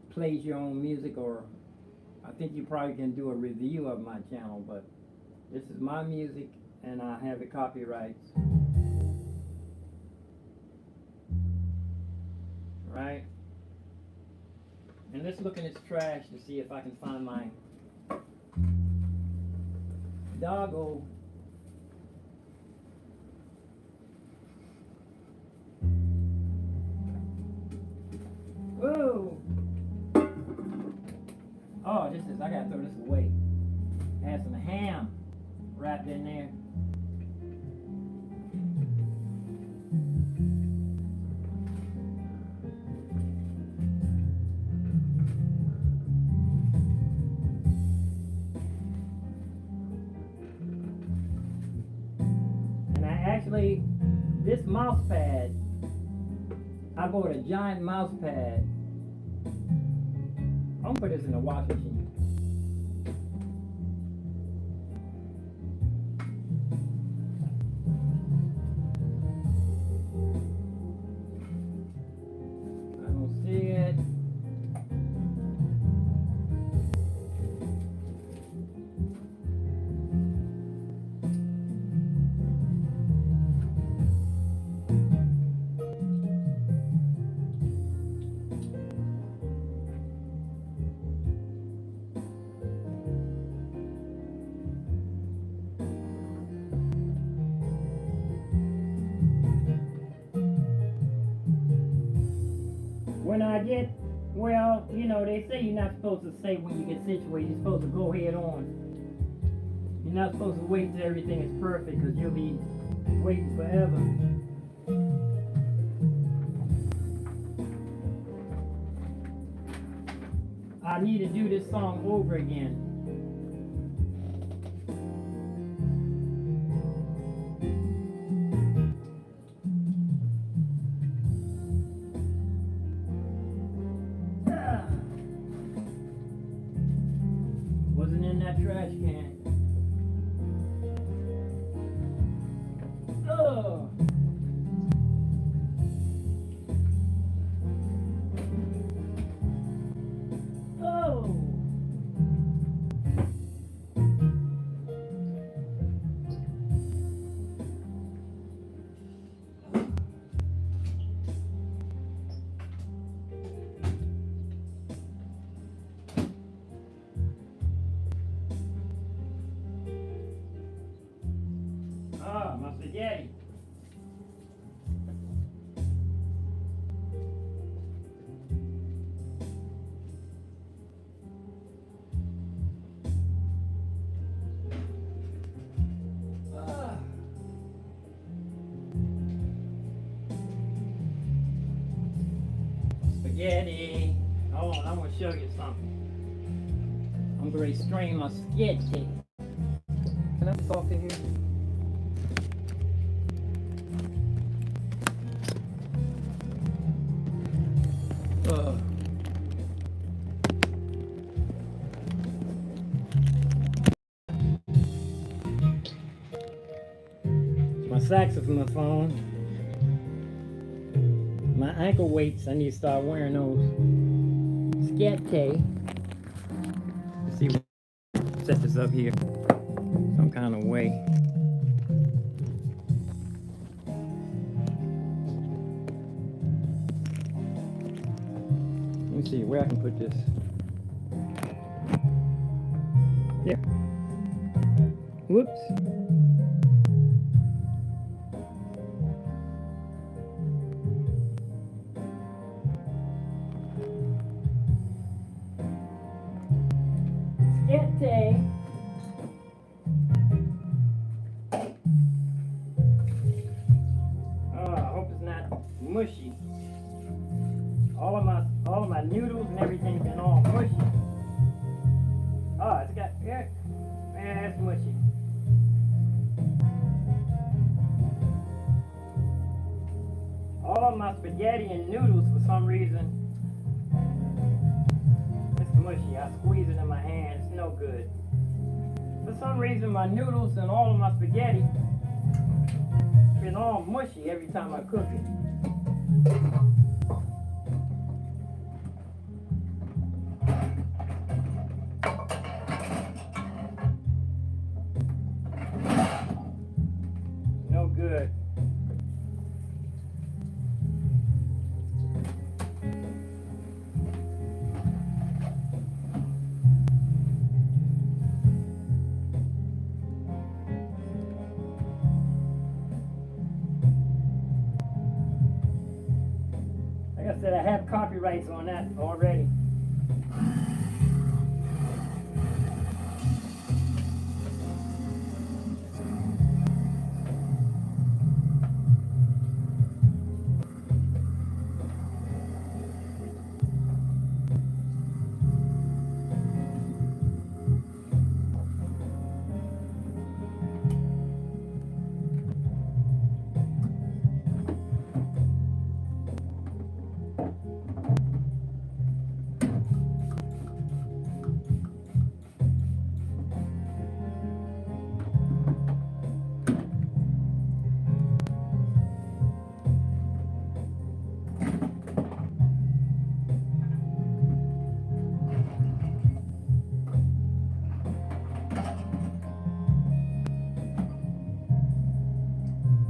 plays your own music, or I think you probably can do a review of my channel, but this is my music and I have the copyrights. Right? And let's look in this trash to see if I can find my doggo. Whoa! Oh, this is, I gotta throw this away. I had some ham wrapped in there. And I actually, this mouse pad, I bought a giant mouse pad. I'm gonna put this in the wash machine. I don't see it. When I get, well, you know, they say you're not supposed to say when you get situated, you're supposed to go head on. You're not supposed to wait till everything is perfect, because you'll be waiting forever. I need to do this song over again. Wasn't in that trash can. Oh. Oh. Ah, my spaghetti. Ah. Spaghetti. Oh, I'm gonna show you something. I'm gonna strain my spaghetti. Can I just off in here? My saxophone, my ankle weights, I need to start wearing those. Skate. Let's see, set this up here some kind of way. Let me see where I can put this. Yeah. Whoops. Skate. Oh, I hope it's mushy. All of my noodles and everything been all mushy. Oh, it's got, yeah, man, it's mushy. All of my spaghetti and noodles, for some reason, it's mushy. I squeeze it in my hand, it's no good. For some reason, my noodles and all of my spaghetti been all mushy every time I cook it. No good. Like I said, I have copyrights on that already.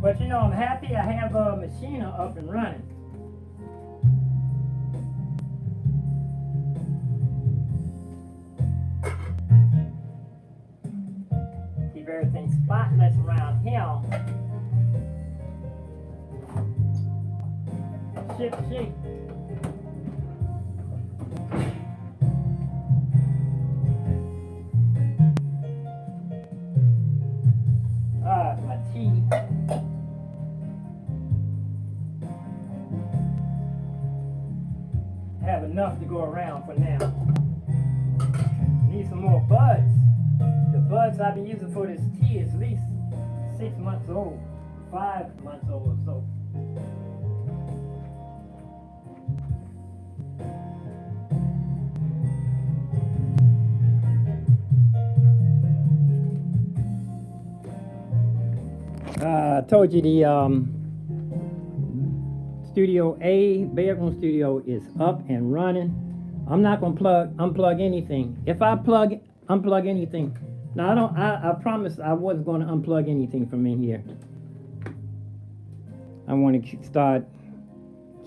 But you know, I'm happy I have a machine up and running. Keep everything spotless around here. Ship shape. My tea. Have enough to go around for now. Need some more buds. The buds I've been using for this tea is at least 6 months old, 5 months old or so. I told you the Studio A bedroom studio is up and running. I'm not gonna unplug anything. If I unplug anything, now I promise I wasn't gonna unplug anything from in here. I want to start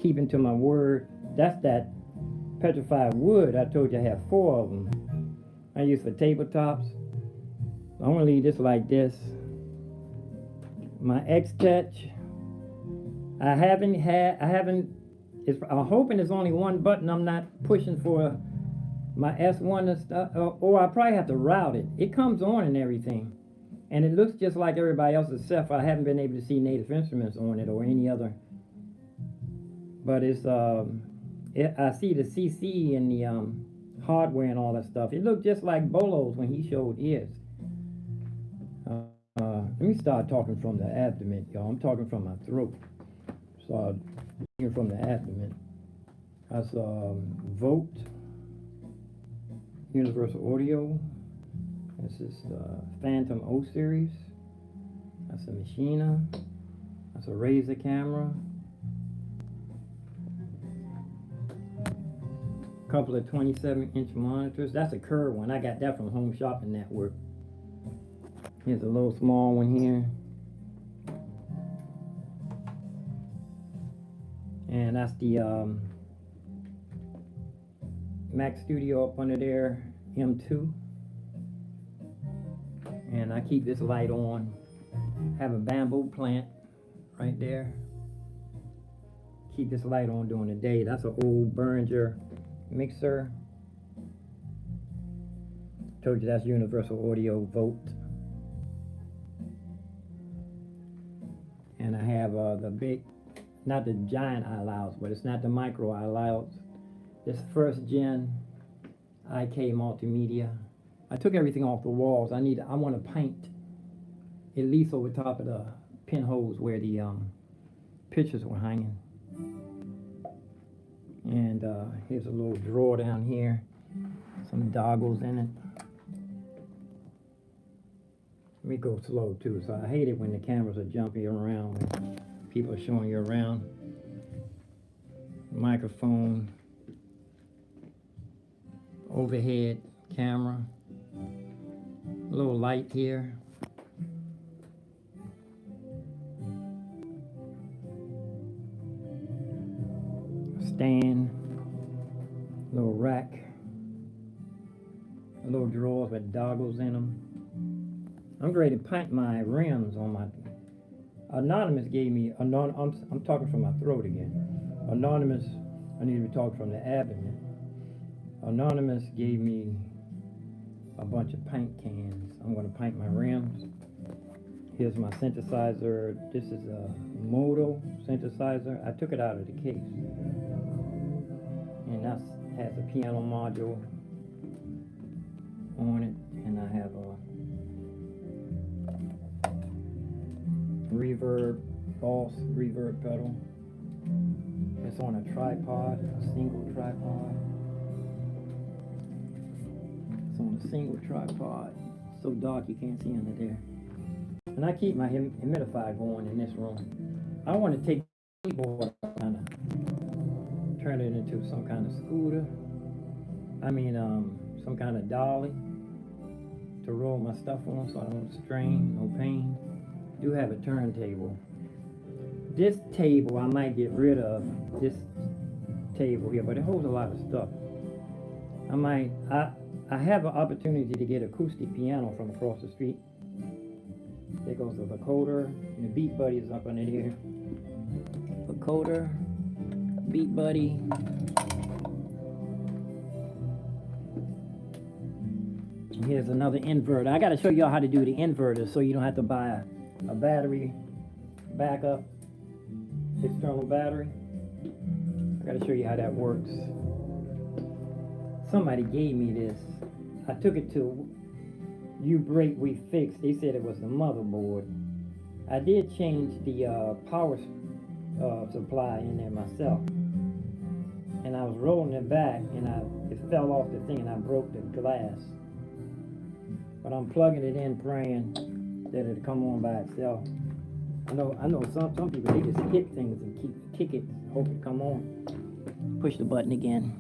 keeping to my word. That's that petrified wood. I told you I have 4 of them. I use for tabletops. I'm gonna leave this like this. My X-Touch. I'm hoping there's only one button I'm not pushing for my S1 and stuff, or I probably have to route it. It comes on and everything, and it looks just like everybody else's except I haven't been able to see Native Instruments on it or any other. But it's, I see the CC and the hardware and all that stuff. It looked just like Bolo's when he showed his. Let me start talking from the abdomen, y'all. I'm talking from my throat. So speaking from the abdomen. That's Vote Universal Audio. This is the Phantom O series. That's a Machina. That's a Razor camera. Couple of 27-inch monitors. That's a curved one. I got that from Home Shopping Network. Here's a little small one here. And that's the Mac Studio up under there, M2. And I keep this light on. Have a bamboo plant right there. Keep this light on during the day. That's an old Behringer mixer. Told you that's Universal Audio Vote. And I have the big not the giant iLouds, but it's not the micro iLouds. This first gen IK multimedia. I took everything off the walls. I want to paint at least over top of the pinholes where the pictures were hanging. And here's a little drawer down here, some doggles in it. Let me go slow too, so I hate it when the cameras are jumping around, when people are showing you around. Microphone, overhead camera, a little light here. Stand, little rack, little drawers with doggles in them. I'm ready to paint my rims on my. Anonymous gave me. I'm talking from my throat again. Anonymous. I need to talk from the abdomen. Anonymous gave me a bunch of paint cans. I'm going to paint my rims. Here's my synthesizer. This is a Moto synthesizer. I took it out of the case. And that has a piano module on it, and I have a reverb, false reverb pedal. It's on a tripod, a single tripod. It's on a single tripod. It's so dark you can't see under there. And I keep my humidifier going in this room. I want to take the keyboard and turn it into some kind of scooter. Some kind of dolly to roll my stuff on so I don't strain, no pain. Do have a turntable. This table I might get rid of, this table here, but it holds a lot of stuff. I have an opportunity to get acoustic piano from across the street. There goes the vocoder, and the Beat Buddy is up under here. Vocoder, Beat Buddy. And here's another inverter. I got to show y'all how to do the inverter so you don't have to buy a battery backup, external battery. I got to show you how that works. Somebody gave me this. I took it to You Break We Fix. They said it was the motherboard. I did change the power supply in there myself, and I was rolling it back, and it fell off the thing, and I broke the glass. But I'm plugging it in, praying that it'll come on by itself. I know some people, they just hit things and kick it, hope it come on. Push the button again.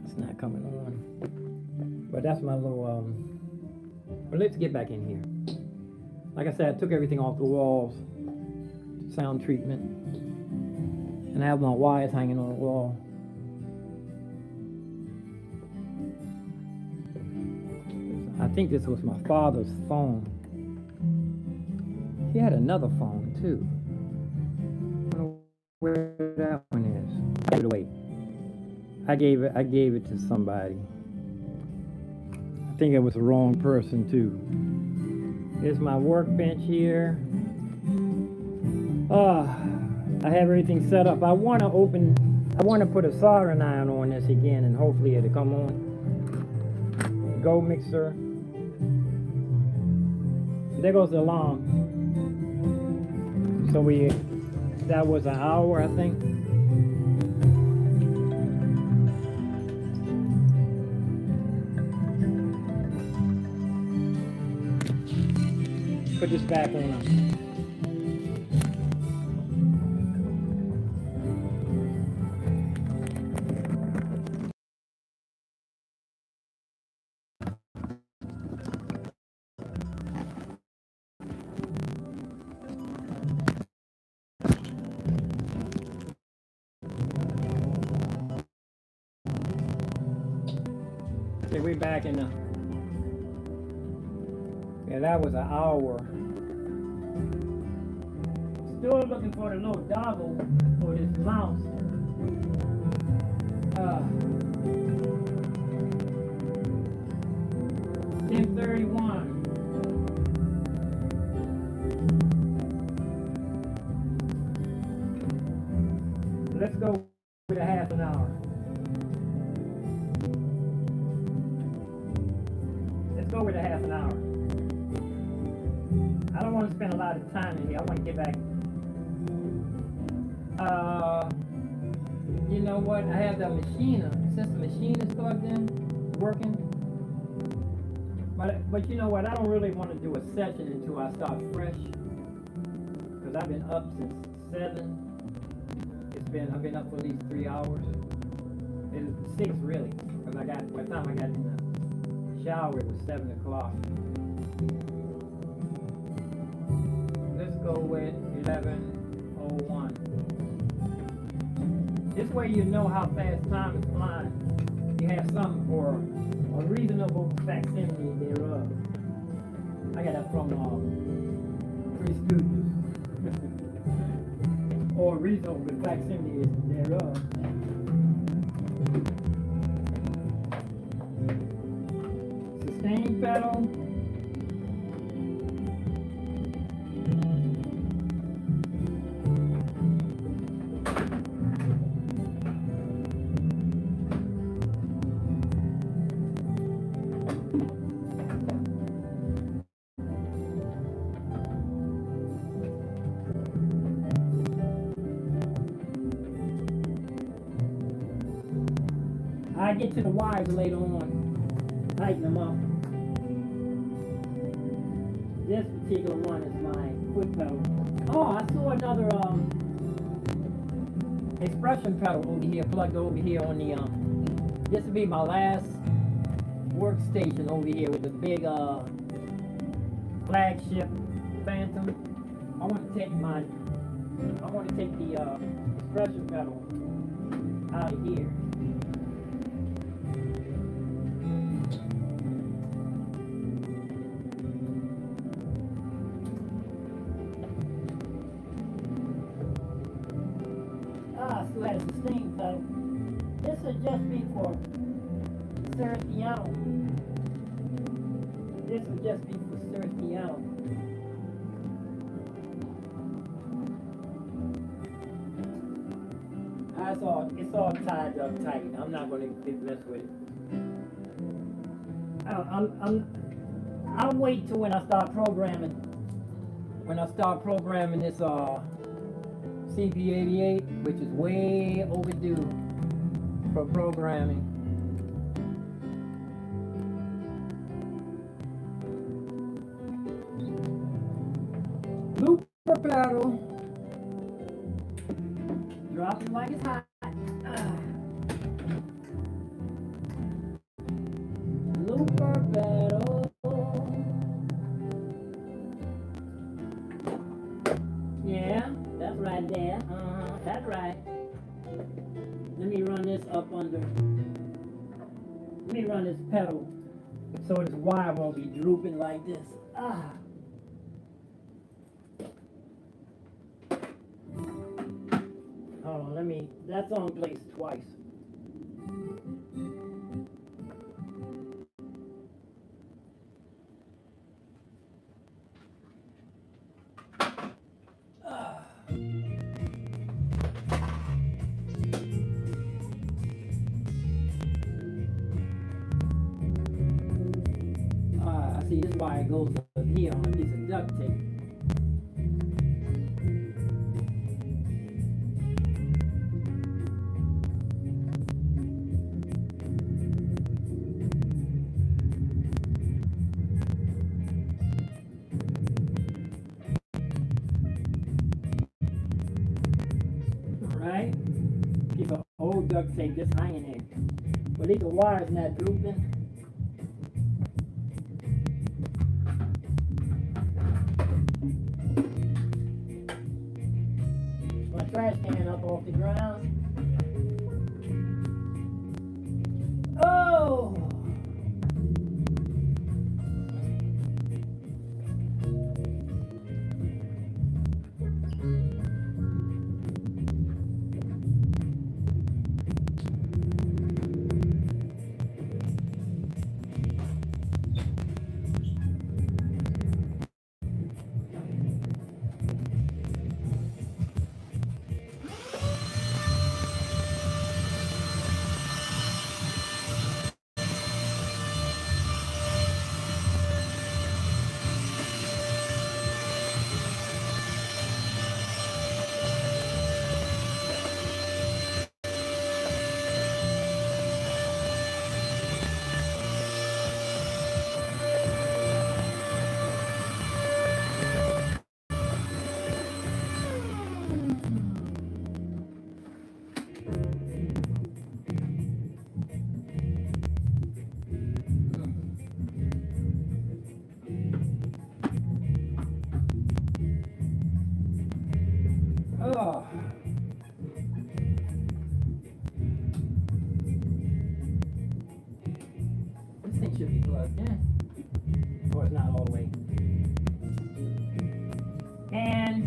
It's not coming on. But that's my little but let's get back in here. Like I said, I took everything off the walls, sound treatment, and I have my wires hanging on the wall. I think this was my father's phone. He had another phone too. I don't know where that one is. I gave it away. I gave it to somebody. I think it was the wrong person too. Here's my workbench here. I have everything set up. I want to put a soldering iron on this again, and hopefully it'll come on. Go mixer. There goes the alarm. So that was an hour, I think. Put this back on. Okay, we're back in the. Yeah, that was an hour. Still looking for the little doggle for this mouse. 10:31. let's go with a half an hour. Let's go with a half an hour. I don't want to spend a lot of time in here. I want to get back. You know what? I have the machine. Since the machine is plugged in, working. But you know what? I don't really want to do a session until I start fresh. Because I've been up since 7. I've been up for at least 3 hours. It's 6 really. Because by the time I got in the shower, it was 7 o'clock. Let's go with 11:01. This way you know how fast time is flying. You have something for a reasonable facsimile thereof. I got that from Three Stooges. Or reasonable facsimile thereof. Sustain pedal. I get to the wires later on, tighten them up. This particular one is my foot pedal. Oh, I saw another expression pedal over here, plugged over here on the this will be my last workstation over here with the big flagship Phantom. I want to take the expression pedal out of here. Still has the steam pedal. This would just be for Sir Piano. This would just be for Sir Piano. It's all tied up tight. I'm not going to mess with it. I'll wait till when I start programming. When I start programming this CP88, which is way overdue for programming. Looper pedal. Drop it like it's hot. Looper pedal. Yeah. That's right there. That's right. Let me run this up under. Let me run this pedal so this wire won't be drooping like this. Hold on, that's on place twice. See, this wire goes up here on a piece of duct tape. Alright? Keep an old duct tape just hanging there. But these wires not drooping. Trash can up off the ground. Oh! Oh. This thing should be plugged in. Oh, it's not all the way. And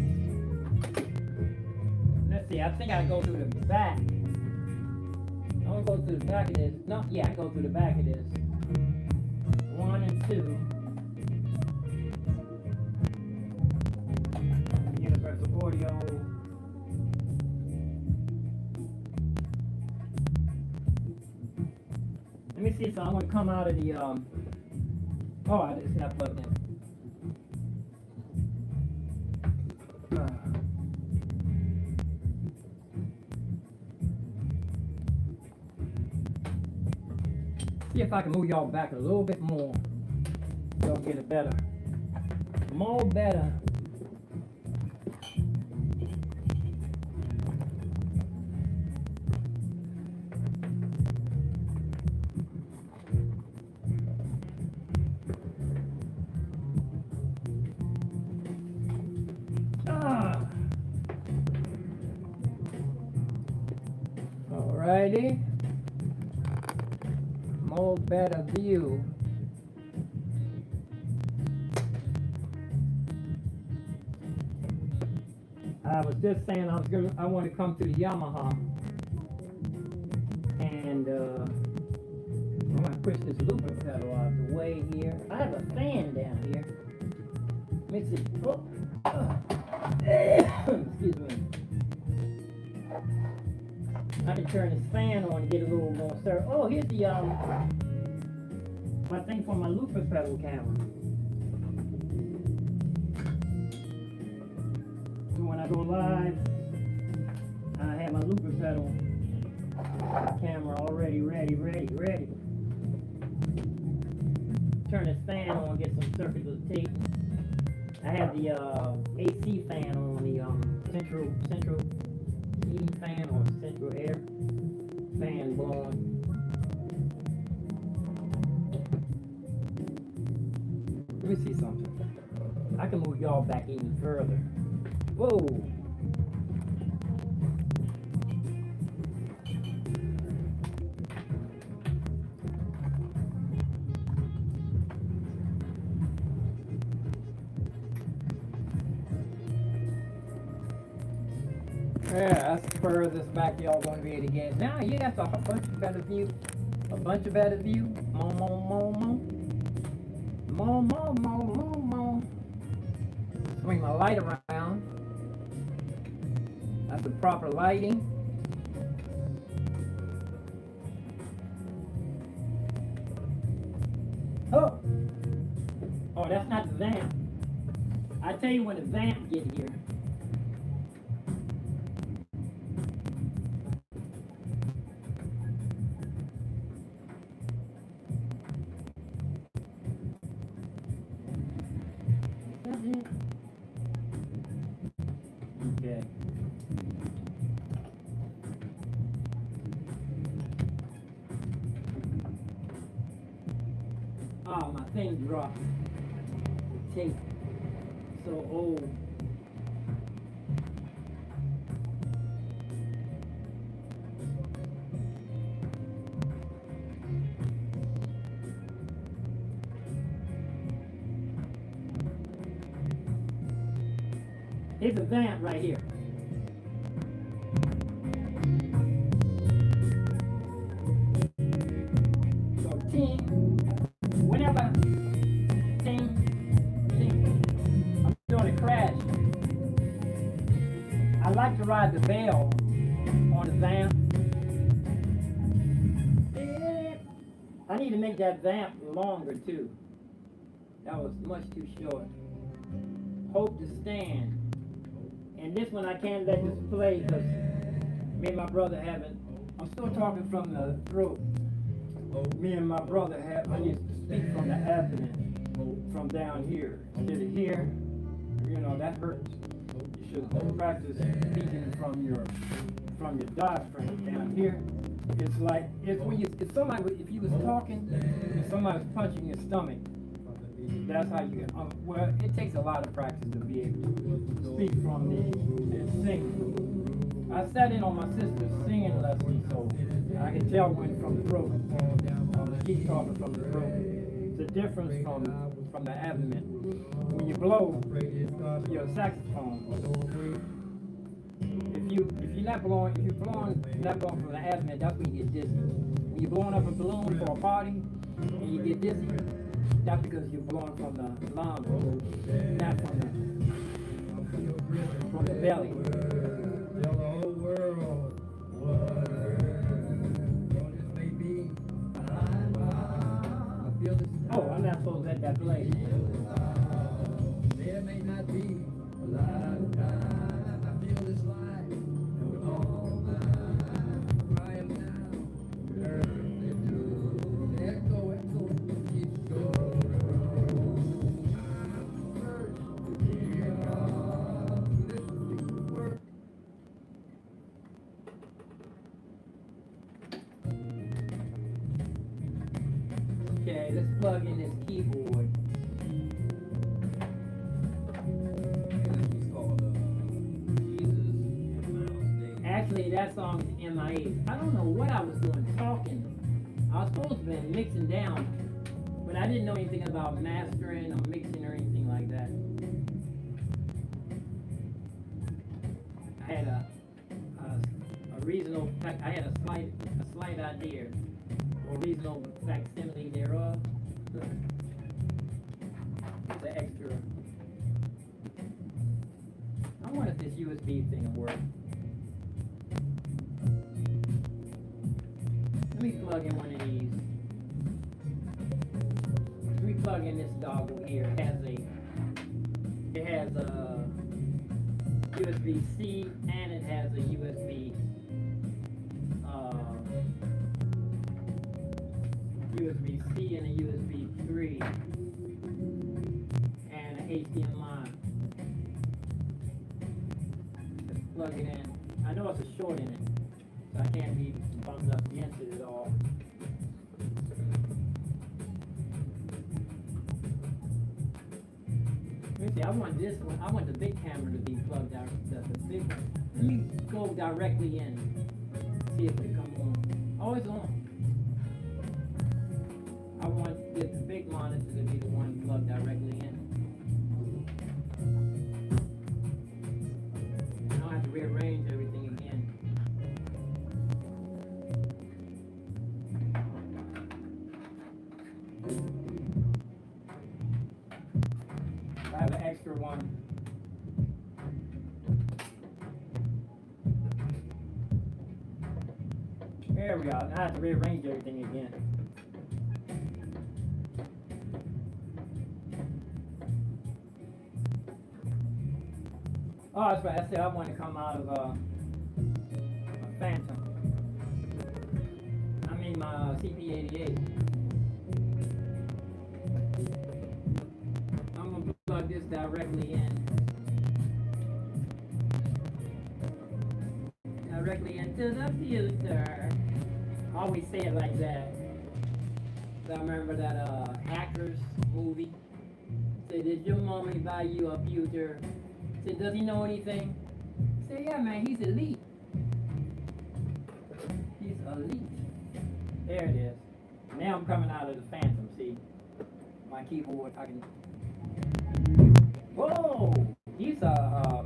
let's see, I think I go through the back. I want to go through the back of this. No, yeah, I go through the back of this. 1 and 2. Universal audio. Let me see, so I want to come out of the, oh, it's not plugged in. See if I can move y'all back a little bit more. Y'all get it better. More better. Alrighty. More better view. I was just saying I want to come to the Yamaha, and I'm gonna push this looper pedal out of the way here. I have a fan down here. Let me see. Oh. Excuse me. I can turn this fan on to get a little more stir. Oh, here's the my thing for my looper pedal camera. So when I go live, I have my looper pedal camera already ready. Turn this fan on, get some circular tape. I have the AC fan on, the central heating fan or central air fan blowing. Let me see something. I can move y'all back even further. Whoa! Yeah, that's the furthest back y'all gonna be able to get. Now, yeah, that's a bunch of better view. A bunch of better view. More. Swing my light around. That's the proper lighting. Oh! Oh, that's not the vamp. I tell you when the vamp get here. Okay. Oh, my thing dropped. The tape. So old. Here's a vamp right here. So ting, whenever ting, I'm doing a crash. I like to ride the bell on the vamp. I need to make that vamp longer too. That was much too short. Hope to stand. And this one I can't let this play because me and my brother haven't. I'm still talking from the throat. Me and my brother I need to speak from the abdomen, from down here. Instead of here, you know, that hurts. You should practice speaking from your diaphragm down here. It's like, if you was talking and somebody was punching your stomach, that's how you get, well, it takes a lot of practice to be able to speak from the sing. I sat in on my sister's singing lesson, so I can tell when from the throat. Keep talking from the throat. It's a difference from the abdomen. When you blow your saxophone, if you're not blowing from the abdomen, that's when you get dizzy. When you're blowing up a balloon for a party and you get dizzy, that's because you're blowing from the lungs, not from the belly. Oh, I'm not supposed to let that play. There may not be a lot of time. I feel this life with all my crying now. Echo, keep going. Okay, let's plug in this keyboard. Actually, that song is MIA. I don't know what I was doing talking. I was supposed to be mixing down, but I didn't know anything about mastering or mixing or anything like that. I had a reasonable, I had a slight idea, or reasonable facsimile thereof. The extra. I wonder if this USB thing will work. Let me plug in one of these. Let me plug in this doggle here. It has a USB-C and it has a USB USB-C and a USB 3 and an HDMI. Just plug it in. I know it's a short in it, so I can't be bumped up against it at all. Let me see, I want this one, I want the big camera to be plugged out, the big one. Let me go directly in, see if it comes on. Oh, it's on. I want the big monitor to be the one plugged directly in. I don't have to rearrange everything again. I have an extra one. There we go. Now I have to rearrange everything again. Oh, that's right. I said I want to come out of a Phantom. I mean my CP88. I'm gonna plug this directly in. Directly into the filter. I always say it like that. So I remember that Hackers movie. Said, did your mommy buy you a filter? Said, does he know anything? Said, yeah, man, he's elite. He's elite. There it is. Now I'm coming out of the Phantom, see? My keyboard, I can... Whoa! These are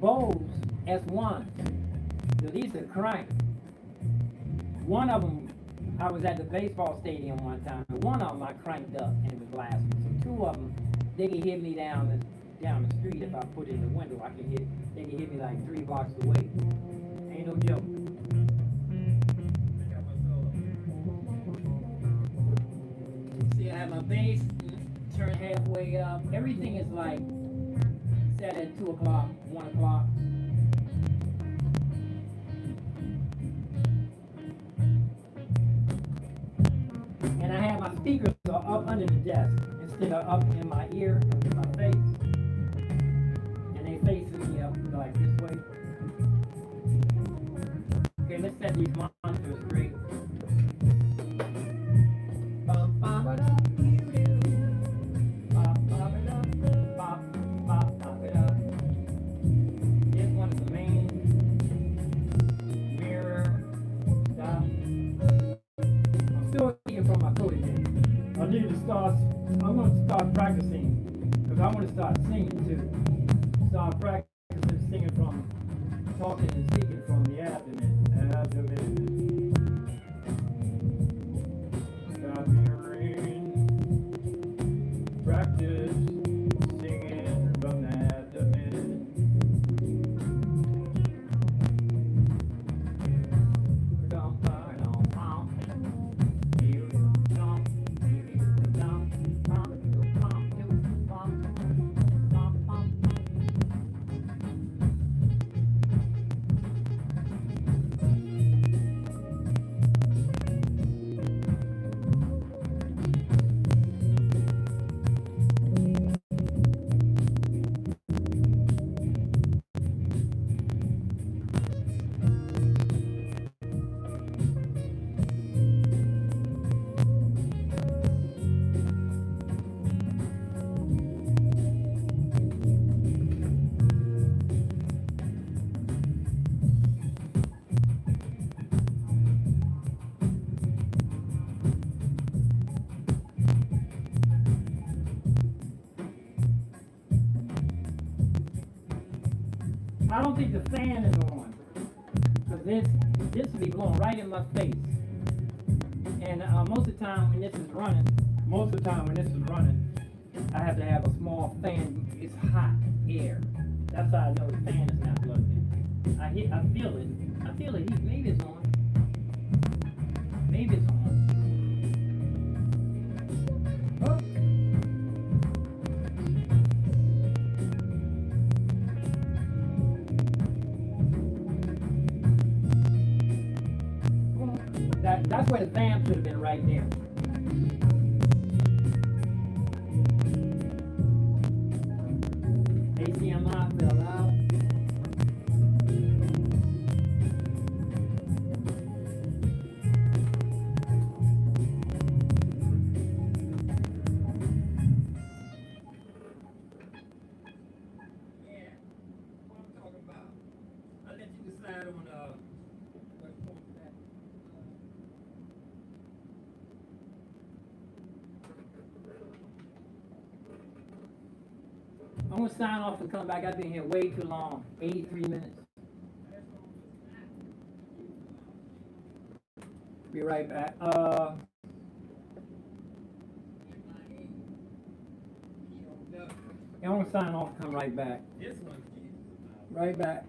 Bose S1s. So these are cranked. One of them, I was at the baseball stadium one time, and one of them I cranked up, and it was blasting. So two of them, they can hit me down the street. If I put it in the window, they can hit me like 3 blocks away. Ain't no joke. See, I have my bass turned halfway up. Everything is like set at 2 o'clock, 1 o'clock. And I have my speakers up under the desk instead of up in my ear, in my face. And they facing me up like this way. Okay, let's set these monitors straight. This one's 'Cause I want to start singing too. Start practicing singing from, talking and speaking from the abdomen. Got me a ring. Practice singing from the abdomen. I don't think the fan is on, because this will be blowing right in my face. And most of the time when this is running, I have to have a small fan. It's hot air. That's how I know the fan is not plugged in. I feel it. I feel the heat. Maybe it's on. Maybe it's on. Oh. That's where the vamp should have been, right there. HDMI fell out. Yeah, what I'm talking about. I'll let you decide on what you want that. I'm gonna sign off and come back. I've been here way too long. 83 minutes. Be right back. I'm gonna sign off and come right back. Right back.